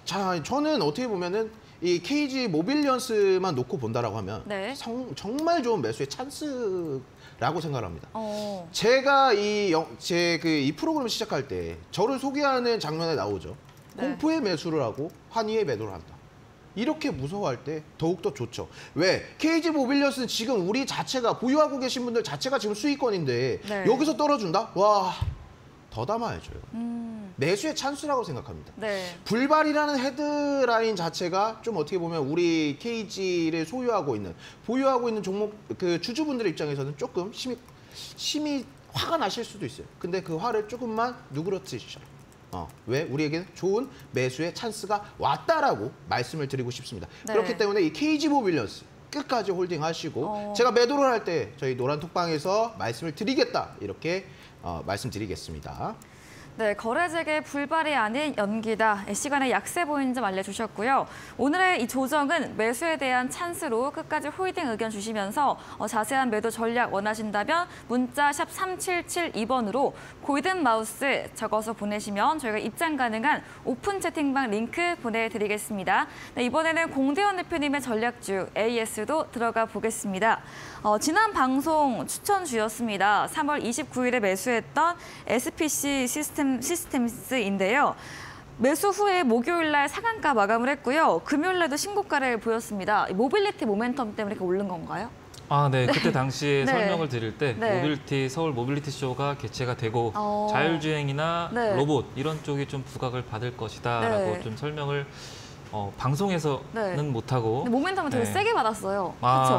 자, 저는 어떻게 보면은 이 KG 모빌리언스만 놓고 본다라고 하면 네. 정말 좋은 매수의 찬스라고 생각합니다. 제가 이 프로그램 시작할 때 저를 소개하는 장면에 나오죠. 네. 공포의 매수를 하고 환희의 매도를 한다. 이렇게 무서워할 때 더욱더 좋죠. 왜? KG 모빌리언스는 지금 우리 자체가 보유하고 계신 분들 자체가 지금 수익권인데 네. 여기서 떨어준다? 와, 더 담아야죠. 매수의 찬스라고 생각합니다. 네. 불발이라는 헤드라인 자체가 좀 어떻게 보면 우리 KG를 보유하고 있는 종목 그 주주분들 입장에서는 조금 심히 화가 나실 수도 있어요. 근데 그 화를 조금만 누그러뜨리시죠. 왜? 우리에게는 좋은 매수의 찬스가 왔다라고 말씀을 드리고 싶습니다. 네. 그렇기 때문에 이 KG 모빌리언스 끝까지 홀딩하시고 제가 매도를 할 때 저희 노란 톡방에서 말씀을 드리겠다 이렇게 말씀드리겠습니다. 네, 거래 재개 불발이 아닌 연기다. 시간에 약세 보이는 점 알려주셨고요. 오늘의 이 조정은 매수에 대한 찬스로 끝까지 홀딩 의견 주시면서 자세한 매도 전략 원하신다면 문자 샵 3772번으로 골든 마우스 적어서 보내시면 저희가 입장 가능한 오픈 채팅방 링크 보내드리겠습니다. 네, 이번에는 공대현 대표님의 전략주 AS도 들어가 보겠습니다. 지난 방송 추천주였습니다. 3월 29일에 매수했던 SPC 시스템스인데요. 매수 후에 목요일 날 상한가 마감을 했고요. 금요일 날도 신고가를 보였습니다. 모빌리티 모멘텀 때문에 이렇게 오른 건가요? 네. 그때 당시에 네. 설명을 드릴 때 네. 서울 모빌리티 쇼가 개최가 되고 자율주행이나 네. 로봇 이런 쪽이 좀 부각을 받을 것이다라고 네. 좀 설명을 방송에서는 네. 못하고. 근데 모멘텀을 되게 네. 세게 받았어요.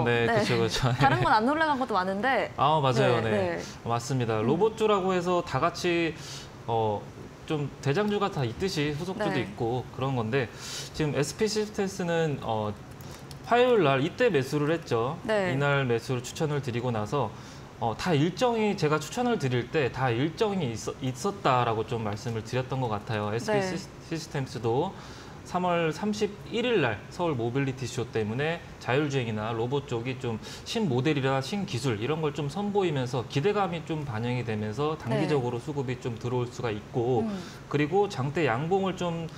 네, 그렇죠. 다른 건 안 올라간 것도 많은데. 맞아요. 네. 맞습니다. 로봇주라고 해서 다 같이 좀 대장주가 다 있듯이 후속주도 네. 있고 그런 건데 지금 SP 시스템스는 화요일 날 이때 매수를 했죠. 네. 이날 매수를 추천을 드리고 나서 다 일정이 제가 추천을 드릴 때 다 일정이 있었다라고 좀 말씀을 드렸던 것 같아요. SP 네. 시스템스도 3월 31일 날 서울 모빌리티 쇼 때문에 자율주행이나 로봇 쪽이 좀 신모델이나 신기술 이런 걸 좀 선보이면서 기대감이 좀 반영이 되면서 단기적으로 수급이 좀 들어올 수가 있고 그리고 장대 양봉을 좀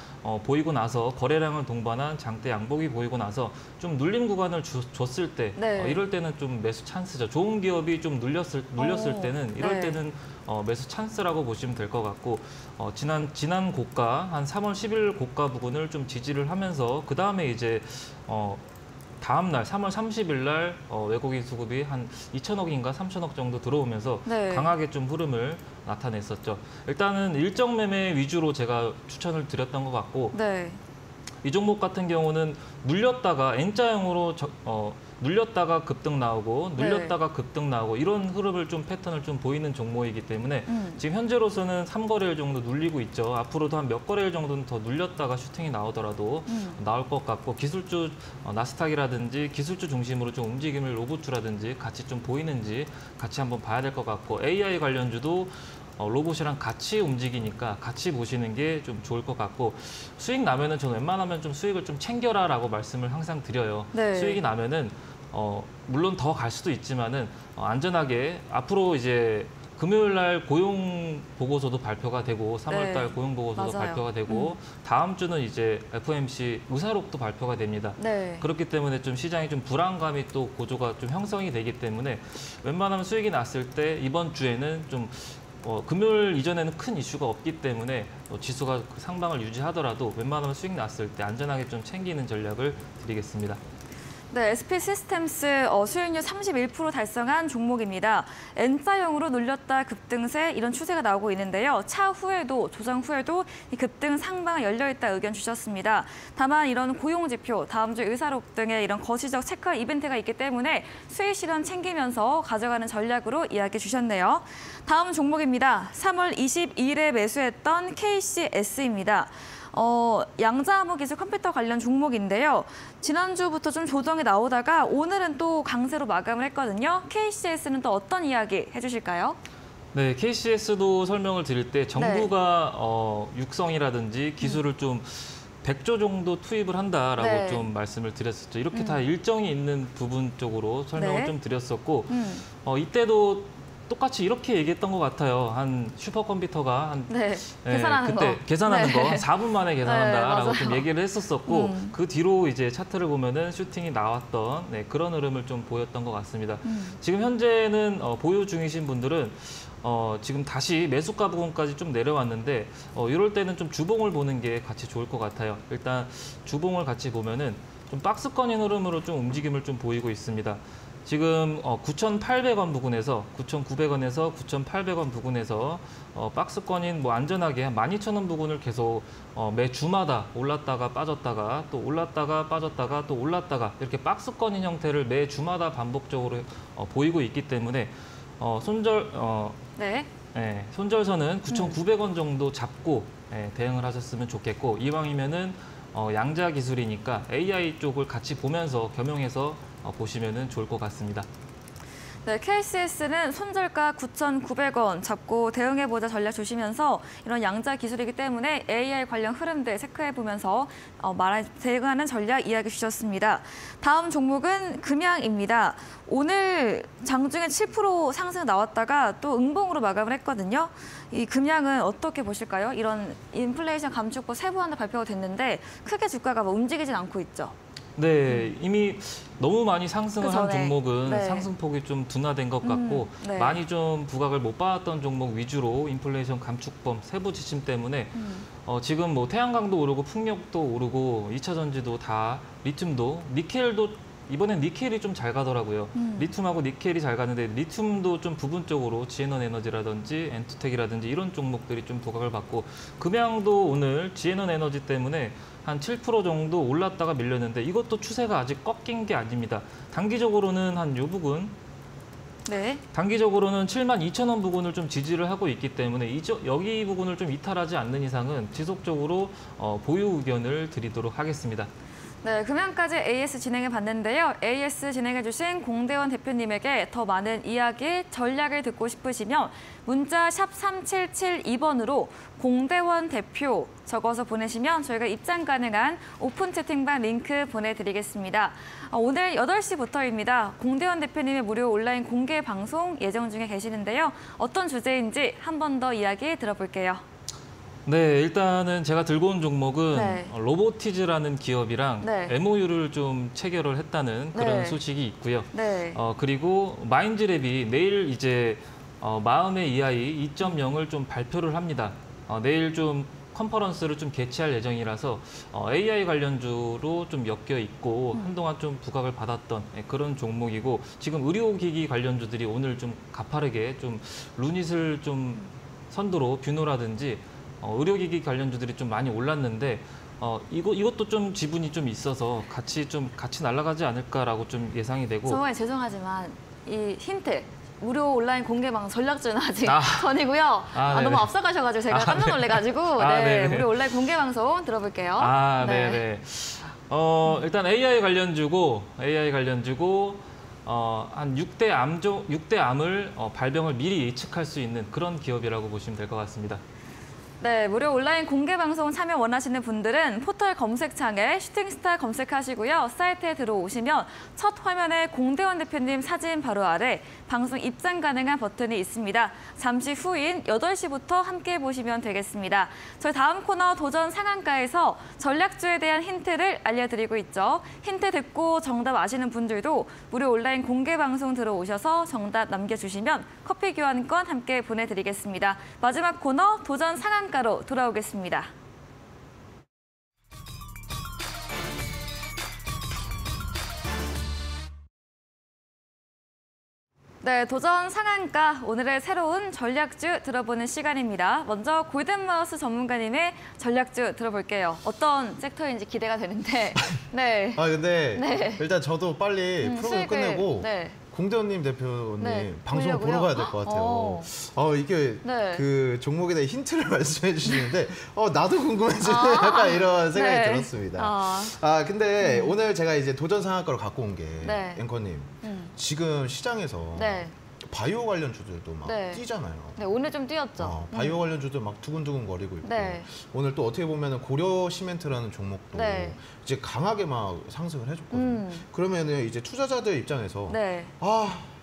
보이고 나서 거래량을 동반한 장대 양봉이 보이고 나서 좀 눌림 구간을 줬을 때 이럴 때는 좀 매수 찬스죠. 좋은 기업이 좀 눌렸을 때는 이럴 때는 매수 찬스라고 보시면 될 것 같고 지난 고가 한 3월 10일 고가 부근을 좀 지지를 하면서 그 다음에 이제 다음 날 3월 30일 날 외국인 수급이 한 2천억인가 3천억 정도 들어오면서 강하게 좀 흐름을 나타냈었죠. 일단은 일정 매매 위주로 제가 추천을 드렸던 것 같고 이 종목 같은 경우는 눌렸다가 N자형으로 눌렸다가 급등 나오고 눌렸다가 급등 나오고 이런 흐름을 좀 패턴을 좀 보이는 종목이기 때문에 지금 현재로서는 3거래일 정도 눌리고 있죠. 앞으로도 한 몇 거래일 정도는 더 눌렸다가 슈팅이 나오더라도 나올 것 같고 기술주 나스닥이라든지 기술주 중심으로 좀 움직임을 로봇주라든지 같이 좀 보이는지 같이 한번 봐야 될 것 같고 AI 관련주도 로봇이랑 같이 움직이니까 같이 보시는 게 좀 좋을 것 같고 수익 나면은 저는 웬만하면 좀 수익을 좀 챙겨라라고 말씀을 항상 드려요. 수익이 나면은 물론 더 갈 수도 있지만은 안전하게 앞으로 이제 금요일 날 고용 보고서도 발표가 되고 3월 달 고용 보고서도 발표가 되고 다음 주는 이제 FOMC 의사록도 발표가 됩니다. 그렇기 때문에 좀 시장이 좀 불안감이 또 고조가 좀 형성이 되기 때문에 웬만하면 수익이 났을 때 이번 주에는 좀 금요일 이전에는 큰 이슈가 없기 때문에 지수가 상방을 유지하더라도 웬만하면 수익 났을 때 안전하게 좀 챙기는 전략을 드리겠습니다. 네, SP 시스템스 수익률 31% 달성한 종목입니다. N자형으로 눌렸다 급등세 이런 추세가 나오고 있는데요. 차후에도 조정 후에도 이 급등 상방 열려있다 의견 주셨습니다. 다만 이런 고용지표, 다음 주 의사록 등의 이런 거시적 체크 이벤트가 있기 때문에 수익 실현 챙기면서 가져가는 전략으로 이야기 주셨네요. 다음 종목입니다. 3월 22일에 매수했던 KCS입니다. 양자암호 기술 컴퓨터 관련 종목인데요. 지난주부터 좀 조정이 나오다가 오늘은 또 강세로 마감을 했거든요. KCS는 또 어떤 이야기 해주실까요? 네, KCS도 설명을 드릴 때 정부가 육성이라든지 기술을 좀 100조 정도 투입을 한다라고 좀 말씀을 드렸었죠. 이렇게 다 일정이 있는 부분 쪽으로 설명을 좀 드렸었고 이때도 똑같이 이렇게 얘기했던 것 같아요. 한 슈퍼컴퓨터가 한 계산하는 그때 거. 계산하는 거 4분 만에 계산한다라고 좀 얘기를 했었었고 그 뒤로 이제 차트를 보면은 슈팅이 나왔던 그런 흐름을 좀 보였던 것 같습니다. 지금 현재는 보유 중이신 분들은 지금 다시 매수가 부분까지 좀 내려왔는데 이럴 때는 좀 주봉을 보는 게 같이 좋을 것 같아요. 일단 주봉을 같이 보면은 좀 박스권인 흐름으로 좀 움직임을 좀 보이고 있습니다. 지금 9,800원 부근에서 9,900원에서 9,800원 부근에서 박스권인 뭐 안전하게 한 12,000원 부근을 계속 매 주마다 올랐다가 빠졌다가 또 올랐다가 빠졌다가 또 올랐다가 이렇게 박스권인 형태를 매 주마다 반복적으로 보이고 있기 때문에 손절선은 9,900원 정도 잡고 대응을 하셨으면 좋겠고 이왕이면은 양자 기술이니까 AI 쪽을 같이 보면서 겸용해서 보시면 좋을 것 같습니다. 네, KCS는 손절가 9,900원 잡고 대응해보자 전략 주시면서 이런 양자 기술이기 때문에 AI 관련 흐름들 체크해보면서 대응하는 전략 이야기 주셨습니다. 다음 종목은 금양입니다. 오늘 장중에 7% 상승 나왔다가 또 응봉으로 마감을 했거든요. 이 금양은 어떻게 보실까요? 이런 인플레이션 감축법 세부안도 발표가 됐는데 크게 주가가 움직이진 않고 있죠. 네, 이미 너무 많이 상승을 한 종목은 상승폭이 좀 둔화된 것 같고 많이 좀 부각을 못 받았던 종목 위주로 인플레이션 감축법 세부 지침 때문에 지금 뭐 태양광도 오르고 풍력도 오르고 2차 전지도 다 리튬도 니켈도 이번엔 니켈이 좀 잘 가더라고요. 리튬하고 니켈이 잘 가는데 리튬도 좀 부분적으로 지에넌 에너지라든지 엔투텍이라든지 이런 종목들이 좀 부각을 받고 금양도 오늘 지에넌 에너지 때문에 한 7% 정도 올랐다가 밀렸는데 이것도 추세가 아직 꺾인 게 아닙니다. 단기적으로는 한 요 부분 네. 단기적으로는 72,000원 부근을 좀 지지를 하고 있기 때문에 여기 부분을 좀 이탈하지 않는 이상은 지속적으로 보유 의견을 드리도록 하겠습니다. 네, 금양까지 AS 진행해 봤는데요. AS 진행해 주신 공대원 대표님에게 더 많은 이야기, 전략을 듣고 싶으시면 문자 샵 3772번으로 공대원 대표 적어서 보내시면 저희가 입장 가능한 오픈 채팅방 링크 보내드리겠습니다. 오늘 8시부터입니다. 공대원 대표님의 무료 온라인 공개 방송 예정 중에 계시는데요. 어떤 주제인지 한 번 더 이야기 들어볼게요. 네, 일단은 제가 들고 온 종목은 네. 로보티즈라는 기업이랑 네. MOU를 좀 체결을 했다는 그런 네. 소식이 있고요. 네. 그리고 마인즈랩이 내일 이제 마음의 EI 2.0을 좀 발표를 합니다. 내일 좀 컨퍼런스를 좀 개최할 예정이라서 AI 관련주로 좀 엮여 있고 한동안 좀 부각을 받았던 그런 종목이고 지금 의료기기 관련주들이 오늘 좀 가파르게 좀 루닛을 좀 선두로 뷰노라든지 의료기기 관련주들이 좀 많이 올랐는데 이것도 좀 지분이 좀 있어서 같이 날아가지 않을까라고 좀 예상이 되고. 정말 죄송하지만 이 힌트. 무료 온라인 공개 방송 전략주는 아직 아. 전이고요. 너무 앞서가셔가지고 제가 깜짝 놀래가지고 네, 무료 온라인 공개 방송 들어볼게요. 네네. 일단 AI 관련주고 한 6대 암을 발병을 미리 예측할 수 있는 그런 기업이라고 보시면 될 것 같습니다. 네, 무료 온라인 공개 방송 참여 원하시는 분들은 포털 검색창에 슈팅스타 검색하시고요. 사이트에 들어오시면 첫 화면에 공대원 대표님 사진 바로 아래 방송 입장 가능한 버튼이 있습니다. 잠시 후인 8시부터 함께 보시면 되겠습니다. 저희 다음 코너 도전 상한가에서 전략주에 대한 힌트를 알려드리고 있죠. 힌트 듣고 정답 아시는 분들도 무료 온라인 공개 방송 들어오셔서 정답 남겨주시면 커피 교환권 함께 보내드리겠습니다. 마지막 코너 도전 상한가로 돌아오겠습니다. 네, 도전 상한가 오늘의 새로운 전략주 들어보는 시간입니다. 먼저 골든마우스 전문가님의 전략주 들어볼게요. 어떤 섹터인지 기대가 되는데. 네. 근데 네. 일단 저도 빨리 프로그램 끝내고 네. 공대원님 대표님 네, 방송 보려고요? 보러 가야 될 것 같아요. 이게 네. 그 종목에 대해 힌트를 말씀해 주시는데 나도 궁금해지는 약간 이런 생각이 네. 들었습니다. 근데 오늘 제가 이제 도전 상한가로 갖고 온 게 네. 앵커님 지금 시장에서 네. 바이오 관련주들도 막 네. 뛰잖아요. 네, 오늘 좀 뛰었죠. 바이오 관련주도 막 두근두근 거리고 있고 네. 오늘 또 어떻게 보면 고려 시멘트라는 종목도 네. 이제 강하게 막 상승을 해줬거든요. 그러면은 이제 투자자들 입장에서 네.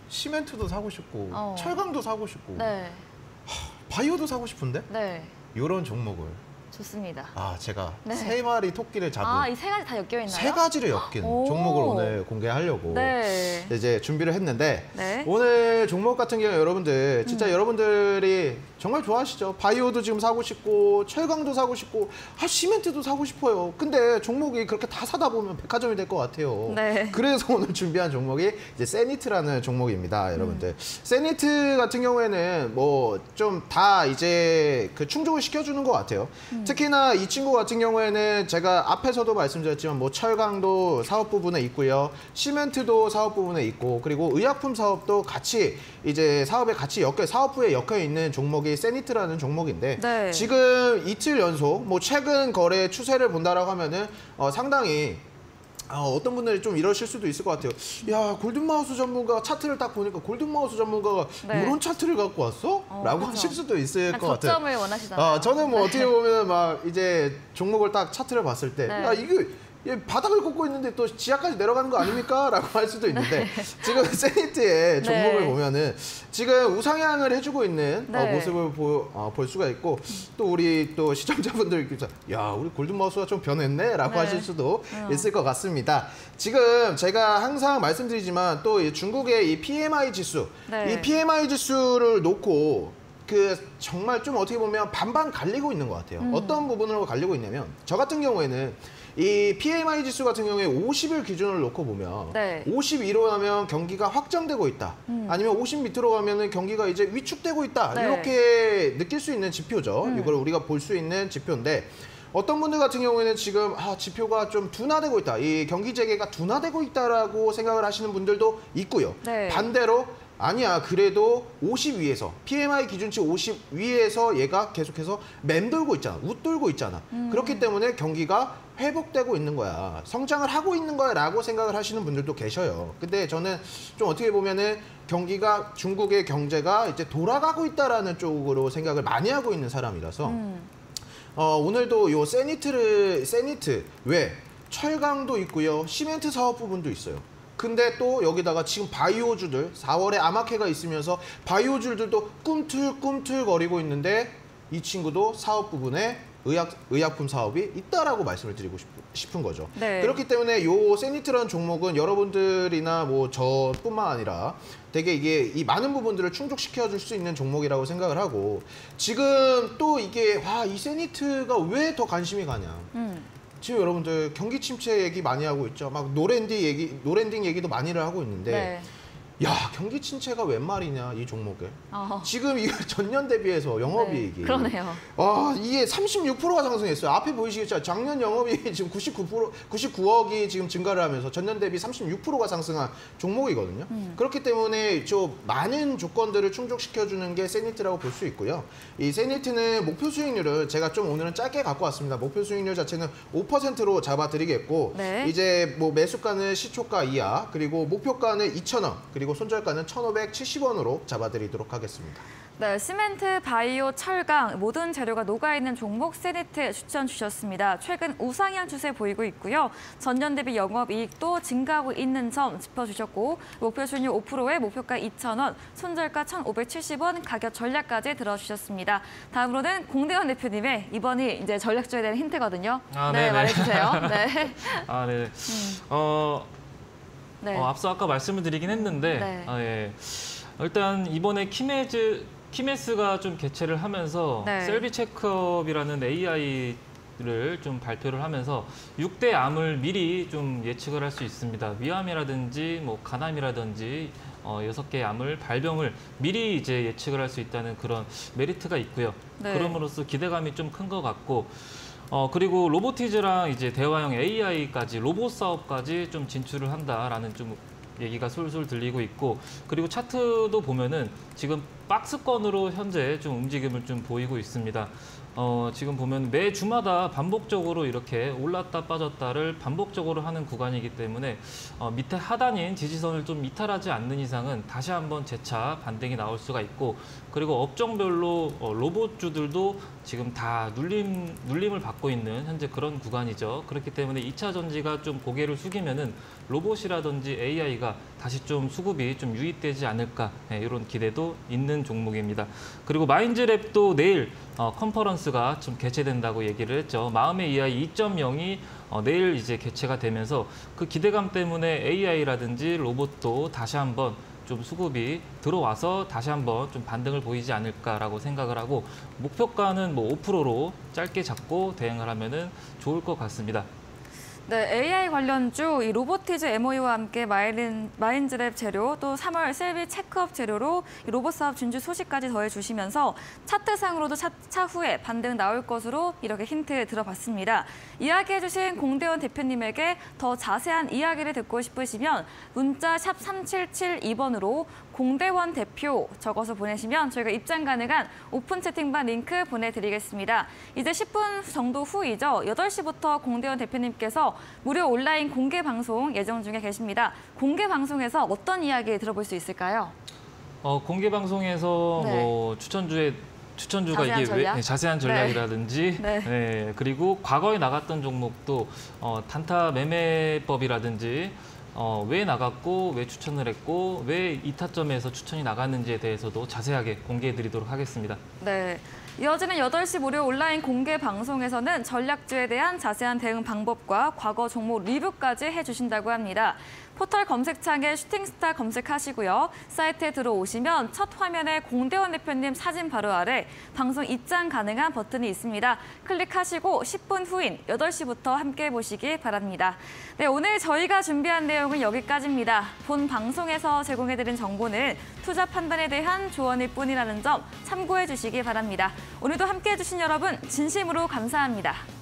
시멘트도 사고 싶고 철강도 사고 싶고 네. 바이오도 사고 싶은데 네. 이런 종목을 좋습니다. 제가 네. 3마리 토끼를 잡은 이 세 가지 다 엮여 있나요? 3가지를 엮인 오. 종목을 오늘 공개하려고 네. 이제 준비를 했는데 네. 오늘 종목 같은 경우 여러분들 진짜 여러분들이 정말 좋아하시죠. 바이오도 지금 사고 싶고 철강도 사고 싶고 시멘트도 사고 싶어요. 근데 종목이 그렇게 다 사다 보면 백화점이 될 것 같아요. 네. 그래서 오늘 준비한 종목이 이제 세니트라는 종목입니다, 여러분들. 세니트 같은 경우에는 뭐 좀 다 이제 그 충족을 시켜주는 것 같아요. 특히나 이 친구 같은 경우에는 제가 앞에서도 말씀드렸지만 뭐 철강도 사업 부분에 있고요. 시멘트도 사업 부분에 있고 그리고 의약품 사업도 같이 이제 사업에 같이 사업부에 엮여 있는 종목이 세니트라는 종목인데 네. 지금 이틀 연속 뭐 최근 거래 추세를 본다라고 하면은 상당히 어떤 분들이 좀 이러실 수도 있을 것 같아요. 야, 골든마우스 전문가 차트를 딱 보니까 골든마우스 전문가가 네. 이런 차트를 갖고 왔어? 라고 그렇죠. 하실 수도 있을 것 같아요. 저점을 원하시잖아요. 저는 뭐 어떻게 보면 막 이제 종목을 딱 차트를 봤을 때, 네. 야, 이게 바닥을 걷고 있는데 또 지하까지 내려가는 거 아닙니까? 라고 할 수도 있는데 지금 세니트의 종목을 네. 보면은 지금 우상향을 해주고 있는 네. 모습을 볼 수가 있고 또 우리 또 시청자분들께서 야, 우리 골든마우스가 좀 변했네? 라고 네. 하실 수도 있을 것 같습니다. 지금 제가 항상 말씀드리지만 또 이 중국의 이 PMI 지수, 네. 이 PMI 지수를 놓고 정말 좀 어떻게 보면 반반 갈리고 있는 것 같아요. 어떤 부분으로 갈리고 있냐면 저 같은 경우에는 이 PMI 지수 같은 경우에 50일 기준을 놓고 보면 네. 50 위로 가면 경기가 확장되고 있다. 아니면 50 밑으로 가면은 경기가 이제 위축되고 있다. 네. 이렇게 느낄 수 있는 지표죠. 이걸 우리가 볼 수 있는 지표인데 어떤 분들 같은 경우에는 지금 지표가 좀 둔화되고 있다. 이 경기 재개가 둔화되고 있다라고 생각을 하시는 분들도 있고요. 네. 반대로 아니야 그래도 50 위에서 PMI 기준치 50 위에서 얘가 계속해서 맴돌고 있잖아. 웃돌고 있잖아. 그렇기 때문에 경기가 회복되고 있는 거야. 성장을 하고 있는 거야 라고 생각을 하시는 분들도 계셔요. 근데 저는 좀 어떻게 보면은 경기가 중국의 경제가 이제 돌아가고 있다라는 쪽으로 생각을 많이 하고 있는 사람이라서 오늘도 요 세니트 외 철강도 있고요. 시멘트 사업 부분도 있어요. 근데 또 여기다가 지금 바이오주들 4월에 암흑해가 있으면서 바이오주들도 꿈틀꿈틀거리고 있는데 이 친구도 사업 부분에 의약품 사업이 있다라고 말씀을 드리고 싶은 거죠. 네. 그렇기 때문에 요 세니트라는 종목은 여러분들이나 뭐 저뿐만 아니라 되게 이게 이 많은 부분들을 충족시켜 줄 수 있는 종목이라고 생각을 하고 지금 또 이게 이 세니트가 왜 더 관심이 가냐. 지금 여러분들 경기 침체 얘기 많이 하고 있죠. 막 노랜딩 얘기도 많이를 하고 있는데 네. 야 경기 침체가 웬 말이냐 이 종목에. 어. 지금 이 전년 대비해서 영업이익이 네, 그러네요. 이게 36%가 상승했어요. 앞에 보이시겠죠? 작년 영업이익이 지금 99억이 지금 증가를 하면서 전년 대비 36%가 상승한 종목이거든요. 그렇기 때문에 좀 많은 조건들을 충족시켜주는 게 세니트라고 볼 수 있고요. 이 세니트는 목표 수익률을 제가 좀 오늘은 짧게 갖고 왔습니다. 목표 수익률 자체는 5%로 잡아드리겠고 네. 이제 뭐 매수가는 시초가 이하 그리고 목표가는 2,000원 그리고 손절가는 1,570원으로 잡아드리도록 하겠습니다. 네, 시멘트, 바이오, 철강 모든 재료가 녹아있는 종목 세니트 추천 주셨습니다. 최근 우상향 추세 보이고 있고요. 전년 대비 영업이익도 증가하고 있는 점 짚어주셨고 목표 수익률 5%에 목표가 2,000원, 손절가 1,570원, 가격 전략까지 들어주셨습니다. 다음으로는 공대원 대표님의 이번이 이제 전략주에 대한 힌트거든요. 네, 말해주세요. 네. 네. 네. 앞서 아까 말씀을 드리긴 했는데 네. 예. 일단 이번에 키메스가 좀 개최를 하면서 네. 셀비 체크업이라는 AI를 좀 발표를 하면서 6대 암을 미리 좀 예측을 할 수 있습니다. 위암이라든지 뭐 간암이라든지 6개의 암을 발병을 미리 이제 예측을 할 수 있다는 그런 메리트가 있고요. 네. 그럼으로써 기대감이 좀 큰 것 같고 그리고 로보티즈랑 이제 대화형 AI까지 로봇 사업까지 좀 진출을 한다라는 좀 얘기가 솔솔 들리고 있고 그리고 차트도 보면은 지금 박스권으로 현재 좀 움직임을 좀 보이고 있습니다. 지금 보면 매 주마다 반복적으로 이렇게 올랐다 빠졌다를 반복적으로 하는 구간이기 때문에 밑에 하단인 지지선을 좀 이탈하지 않는 이상은 다시 한번 재차 반등이 나올 수가 있고 그리고 업종별로 로봇주들도 지금 다 눌림을 받고 있는 현재 그런 구간이죠. 그렇기 때문에 2차 전지가 좀 고개를 숙이면은 로봇이라든지 AI가 다시 좀 수급이 좀 유입되지 않을까 이런 기대도 있는 종목입니다. 그리고 마인즈랩도 내일 컨퍼런스가 좀 개최된다고 얘기를 했죠. 마음의 EI 2.0이 내일 이제 개최가 되면서 그 기대감 때문에 AI라든지 로봇도 다시 한번 좀 수급이 들어와서 다시 한번 좀 반등을 보이지 않을까라고 생각을 하고 목표가는 뭐 5%로 짧게 잡고 대응을 하면은 좋을 것 같습니다. 네, AI 관련주 이 로보티즈 MOU와 함께 마인즈랩 재료 또 3월 셀비 체크업 재료로 이 로봇 사업 진주 소식까지 더해주시면서 차트상으로도 차후에 반등 나올 것으로 이렇게 힌트 들어봤습니다. 이야기해주신 공대원 대표님에게 더 자세한 이야기를 듣고 싶으시면 문자 샵 3772번으로 공대원 대표 적어서 보내시면 저희가 입장 가능한 오픈 채팅방 링크 보내드리겠습니다. 이제 10분 정도 후이죠. 8시부터 공대원 대표님께서 무료 온라인 공개 방송 예정 중에 계십니다. 공개 방송에서 어떤 이야기 들어볼 수 있을까요? 공개 방송에서 네. 뭐 추천주가 자세한 이게 전략? 자세한 전략이라든지 네. 그리고 과거에 나갔던 종목도 단타 매매법이라든지 왜 나갔고 왜 추천을 했고 왜 이 타점에서 추천이 나갔는지에 대해서도 자세하게 공개해드리도록 하겠습니다. 네. 이어지는 8시 무료 온라인 공개 방송에서는 전략주에 대한 자세한 대응 방법과 과거 종목 리뷰까지 해주신다고 합니다. 포털 검색창에 슈팅스타 검색하시고요. 사이트에 들어오시면 첫 화면에 공대원 대표님 사진 바로 아래 방송 입장 가능한 버튼이 있습니다. 클릭하시고 10분 후인 8시부터 함께 보시기 바랍니다. 네, 오늘 저희가 준비한 내용은 여기까지입니다. 본 방송에서 제공해드린 정보는 투자 판단에 대한 조언일 뿐이라는 점 참고해 주시기 바랍니다. 오늘도 함께해 주신 여러분 진심으로 감사합니다.